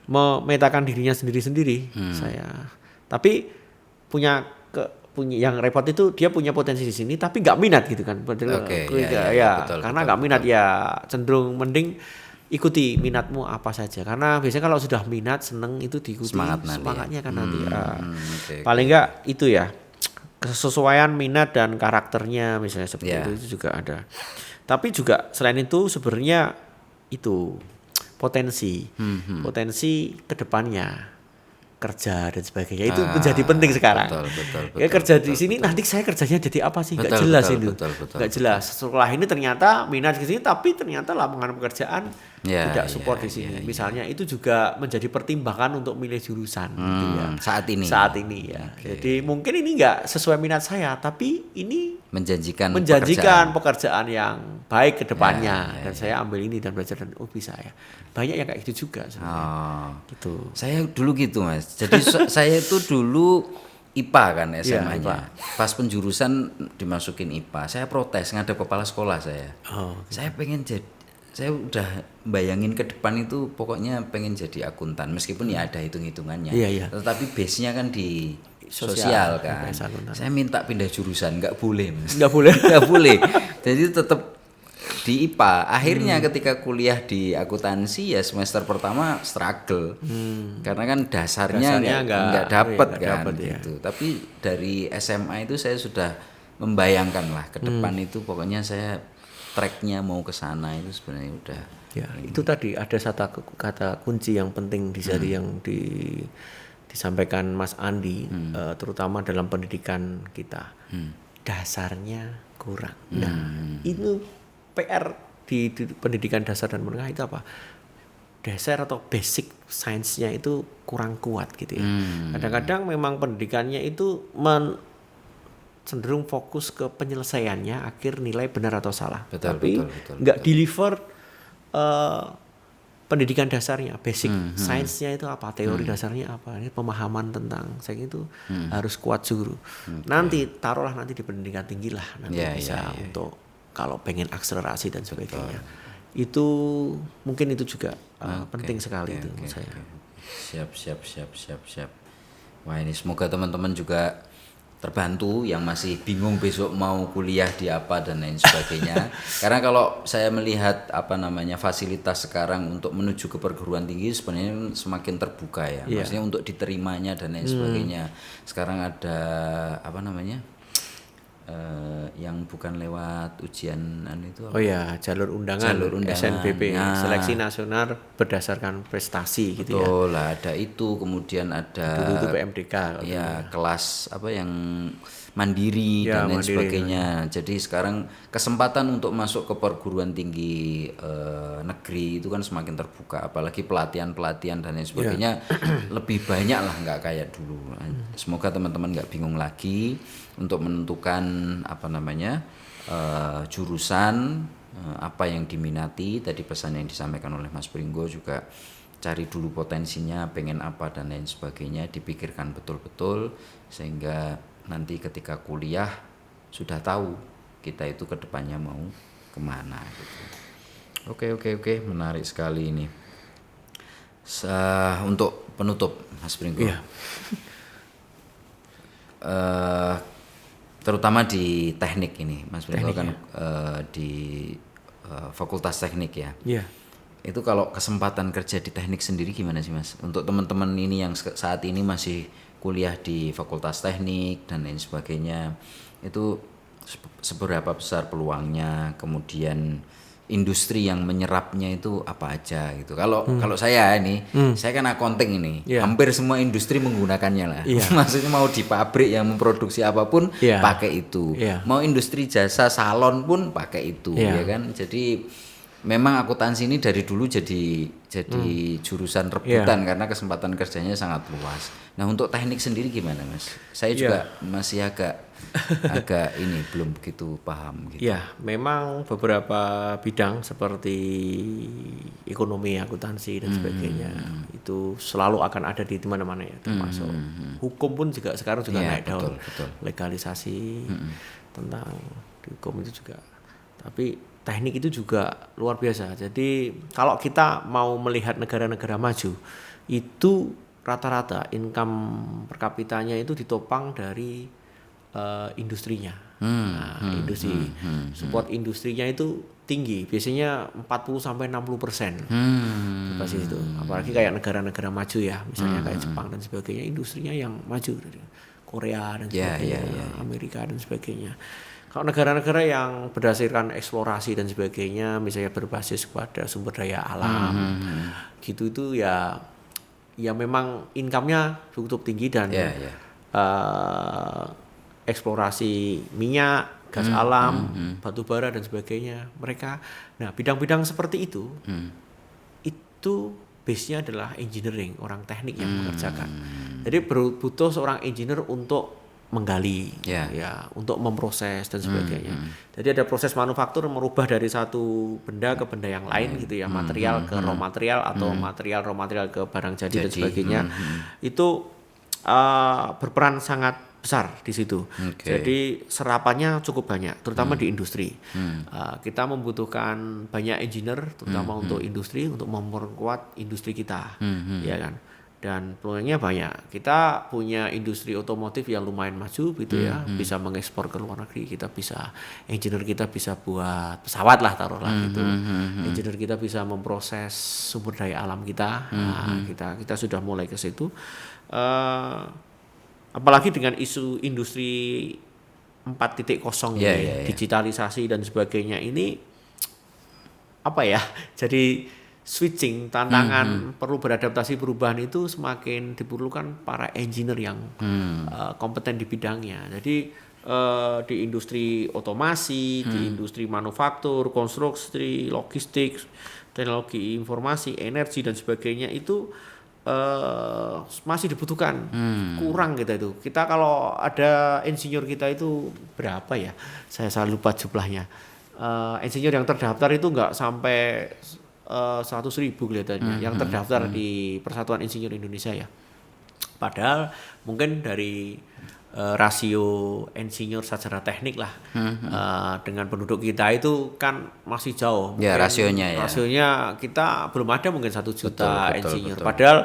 memetakan dirinya sendiri-sendiri. Tapi punya yang repot itu dia punya potensi di sini tapi nggak minat gitu kan. Betul, karena nggak minat ya cenderung mending ikuti minatmu apa saja, karena biasanya kalau sudah minat seneng itu diikuti semangatnya kan nanti. Paling nggak itu ya, kesesuaian minat dan karakternya misalnya seperti itu juga ada. Tapi juga selain itu sebenarnya itu potensi kedepannya, kerja dan sebagainya itu menjadi penting sekarang. Betul, kerja di sini nanti saya kerjanya jadi apa sih? Nggak jelas itu. Nggak jelas. Setelah ini ternyata minat di sini tapi ternyata lapangan pekerjaan tidak support di sini. Misalnya itu juga menjadi pertimbangan untuk milih jurusan gitu ya. Saat ini ya. Jadi mungkin ini nggak sesuai minat saya, tapi ini menjanjikan pekerjaan yang baik ke depannya, dan saya ambil ini dan belajar dan bisa ya. Banyak yang kayak gitu juga sebenarnya. Gitu. Saya dulu gitu Mas. Jadi saya itu dulu IPA kan SMA-nya. Pas penjurusan dimasukin IPA, saya protes ngadep kepala sekolah saya. Saya pengen saya udah bayangin ke depan itu pokoknya pengen jadi akuntan, meskipun ya ada hitung-hitungannya. Tetapi base-nya kan di sosial kan. Saya minta pindah jurusan, nggak boleh Mas. Nggak boleh. Jadi tetap di IPA. Akhirnya ketika kuliah di akuntansi ya semester pertama struggle. Karena kan dasarnya nggak dapet kan gitu. Tapi dari SMA itu saya sudah membayangkan lah ke depan itu pokoknya saya tracknya mau ke sana itu sebenarnya udah. Ya, itu tadi ada satu kata kunci yang penting di sini yang disampaikan Mas Andi, terutama dalam pendidikan kita. Dasarnya kurang. Nah, itu PR di pendidikan dasar dan menengah itu apa? Dasar atau basic science-nya itu kurang kuat gitu ya. Kadang-kadang memang pendidikannya itu cenderung fokus ke penyelesaiannya, akhir nilai benar atau salah. Tapi nggak deliver pendidikan dasarnya, basic science-nya itu apa, teori dasarnya apa, ini pemahaman tentang saya itu harus kuat dulu. Nanti taruhlah nanti di pendidikan tinggi lah nanti bisa untuk kalau pengen akselerasi dan sebagainya. Itu mungkin itu juga penting sekali itu menurut saya. Siap. Wah, ini semoga teman-teman juga terbantu yang masih bingung besok mau kuliah di apa dan lain sebagainya. Karena kalau saya melihat fasilitas sekarang untuk menuju ke perguruan tinggi sebenarnya semakin terbuka ya. Maksudnya untuk diterimanya dan lain sebagainya. Sekarang ada yang bukan lewat ujian itu apa? Oh ya, jalur undangan SNBP, seleksi nasional berdasarkan prestasi gitu ya. Betul lah, ada itu, kemudian ada Dulu itu PMDK ya kelas yang mandiri dan lain sebagainya. Jadi sekarang kesempatan untuk masuk ke perguruan tinggi negeri itu kan semakin terbuka, apalagi pelatihan dan lain sebagainya lebih banyak lah, nggak kayak dulu. Semoga teman-teman nggak bingung lagi untuk menentukan jurusan apa yang diminati. Tadi pesan yang disampaikan oleh Mas Pringgo juga, cari dulu potensinya, pengen apa dan lain sebagainya, dipikirkan betul-betul sehingga nanti ketika kuliah sudah tahu kita itu kedepannya mau kemana gitu. Oke, menarik sekali ini. Untuk penutup Mas Pringgo, terutama di teknik ini, Mas Pringgo kan di Fakultas Teknik ya. Iya. Itu kalau kesempatan kerja di teknik sendiri gimana sih Mas? Untuk teman-teman ini yang saat ini masih kuliah di Fakultas Teknik dan lain sebagainya, itu seberapa besar peluangnya? Kemudian industri yang menyerapnya itu apa aja gitu. Kalau saya ini, saya kan accounting ini, hampir semua industri menggunakannya lah. Maksudnya mau di pabrik yang memproduksi apapun pakai itu. Mau industri jasa salon pun pakai itu, ya kan. Jadi memang akuntansi ini dari dulu jadi jurusan rebutan karena kesempatan kerjanya sangat luas. Nah, untuk teknik sendiri gimana, Mas? Saya juga masih agak ini belum begitu paham gitu. Ya, memang beberapa bidang seperti ekonomi, akuntansi dan sebagainya itu selalu akan ada di mana-mana ya, termasuk hukum pun juga sekarang juga naik daun. Betul. Legalisasi tentang hukum itu juga. Tapi teknik itu juga luar biasa. Jadi kalau kita mau melihat negara-negara maju, itu rata-rata income per kapitanya itu ditopang dari industrinya. Industri support industrinya itu tinggi, biasanya 40-60%. Pasti itu. Apalagi kayak negara-negara maju ya, misalnya kayak Jepang dan sebagainya, industrinya yang maju. Korea dan sebagainya, Amerika dan sebagainya. Kalau negara-negara yang berdasarkan eksplorasi dan sebagainya, misalnya berbasis pada sumber daya alam, gitu itu ya memang income-nya cukup tinggi dan eksplorasi minyak, gas alam, batu bara dan sebagainya. Nah bidang-bidang seperti itu base-nya adalah engineering, orang teknik yang mengerjakan. Jadi butuh seorang engineer untuk menggali, untuk memproses dan sebagainya. Jadi ada proses manufaktur merubah dari satu benda ke benda yang lain gitu ya, material ke raw material atau raw material ke barang jadi dan sebagainya. Itu berperan sangat besar di situ. Jadi serapannya cukup banyak, terutama di industri. Kita membutuhkan banyak engineer, terutama untuk industri, untuk memperkuat industri kita, ya kan. Dan peluangnya banyak. Kita punya industri otomotif yang lumayan maju gitu ya, bisa mengekspor ke luar negeri. Engineer kita bisa buat pesawat lah, taruhlah gitu. Engineer kita bisa memproses sumber daya alam kita. Kita sudah mulai ke situ. Apalagi dengan isu industri 4.0 digitalisasi dan sebagainya ini jadi switching, tantangan, perlu beradaptasi, perubahan itu semakin diperlukan para engineer yang kompeten di bidangnya. Jadi di industri otomasi, di industri manufaktur, konstruksi, logistik, teknologi informasi, energi dan sebagainya itu masih dibutuhkan. Kurang kita kalau ada insinyur kita itu berapa ya, saya lupa jumlahnya. Insinyur yang terdaftar itu nggak sampai 100.000 kelihatannya yang terdaftar di Persatuan Insinyur Indonesia ya. Padahal mungkin dari rasio insinyur sarjana teknik lah dengan penduduk kita itu kan masih jauh. Ya, rasionya ya. Rasionya kita belum ada mungkin 1 juta insinyur. Betul. Padahal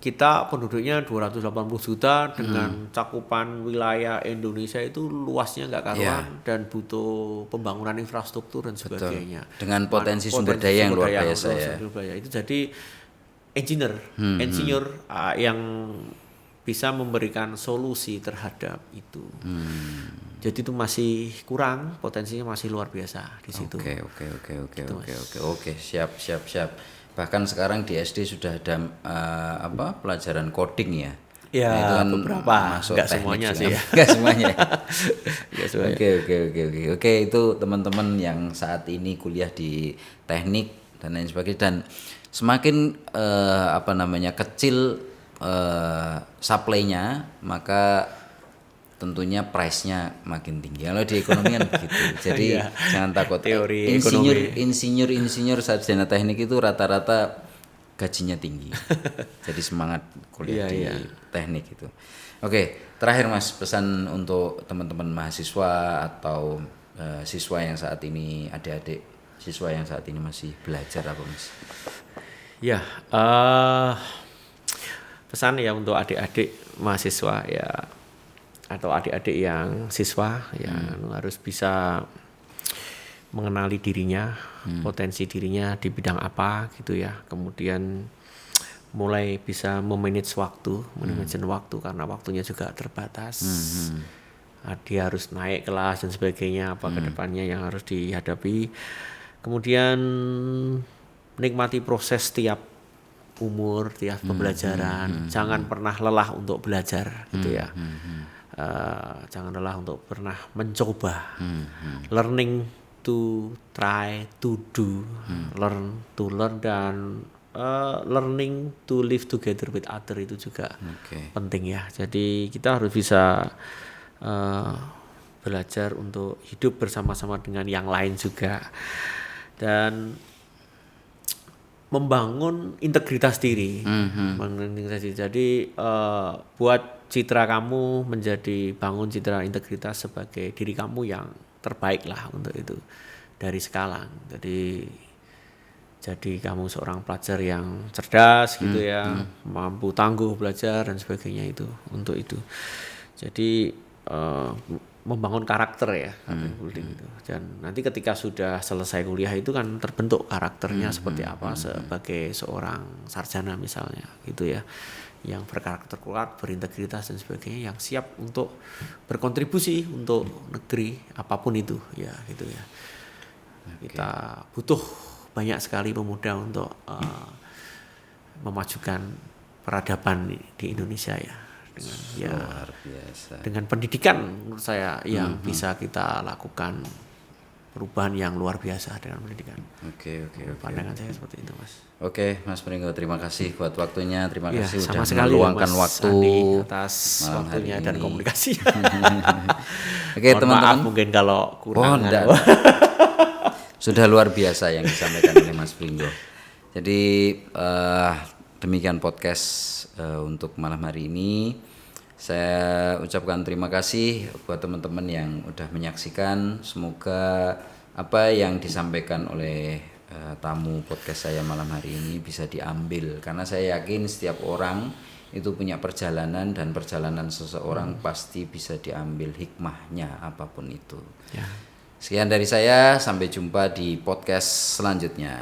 kita penduduknya 280 juta dengan cakupan wilayah Indonesia itu luasnya nggak karuan dan butuh pembangunan infrastruktur dan sebagainya. Dengan potensi sumber daya yang luar biasa ya. Itu jadi insinyur yang bisa memberikan solusi terhadap itu. Jadi itu masih kurang, potensinya masih luar biasa di situ. Oke, siap. Bahkan sekarang di SD sudah ada pelajaran coding ya. Ya, nah, itu kan beberapa, nggak semuanya sih ya. Nggak semuanya. Oke. Oke, itu teman-teman yang saat ini kuliah di teknik dan lain sebagainya, dan semakin kecil supply-nya, maka tentunya price-nya makin tinggi. Kalau di ekonomi kan begitu. Jadi jangan takut. Teori Insinyur sarjana teknik itu rata-rata gajinya tinggi. Jadi semangat kuliah di teknik itu. Oke, terakhir Mas, pesan untuk teman-teman mahasiswa atau siswa yang saat ini, adik-adik siswa yang saat ini masih belajar apa Mas? Ya, pesan ya untuk adik-adik mahasiswa ya, atau adik-adik yang siswa yang harus bisa mengenali dirinya, potensi dirinya di bidang apa gitu ya. Kemudian mulai bisa memanage waktu, waktu karena waktunya juga terbatas. Dia harus naik kelas dan sebagainya, apa kedepannya yang harus dihadapi. Kemudian menikmati proses tiap umur, tiap pembelajaran. Jangan pernah lelah untuk belajar gitu ya. Jangan lelah untuk pernah mencoba. Learning to try to do, learn to learn, dan learning to live together with other itu juga penting ya. Jadi kita harus bisa belajar untuk hidup bersama-sama dengan yang lain juga, dan membangun integritas diri. Jadi buat citra kamu bangun citra integritas sebagai diri kamu yang terbaik lah untuk itu dari sekarang. Jadi kamu seorang pelajar yang cerdas gitu ya, mampu tangguh belajar dan sebagainya itu untuk itu. Jadi membangun karakter ya, building itu. Dan nanti ketika sudah selesai kuliah itu kan terbentuk karakternya seperti apa sebagai seorang sarjana misalnya gitu ya, yang berkarakter kuat, berintegritas dan sebagainya, yang siap untuk berkontribusi untuk negeri apapun itu ya gitu ya. Kita butuh banyak sekali pemuda untuk memajukan peradaban di Indonesia ya, dengan luar biasa. Dengan pendidikan menurut saya yang bisa kita lakukan perubahan yang luar biasa dengan pendidikan. Pandangan saya seperti itu Mas. Oke, Mas Pringgo, terima kasih buat waktunya, terima kasih sudah meluangkan waktu atas waktunya dan komunikasi. Oke, teman-teman. Maaf mungkin kalau kurang. Sudah luar biasa yang disampaikan oleh Mas Pringgo. Jadi demikian podcast untuk malam hari ini. Saya ucapkan terima kasih buat teman-teman yang udah menyaksikan. Semoga apa yang disampaikan oleh tamu podcast saya malam hari ini bisa diambil, karena saya yakin setiap orang itu punya perjalanan, dan perjalanan seseorang pasti bisa diambil hikmahnya apapun itu. Sekian dari saya, sampai jumpa di podcast selanjutnya.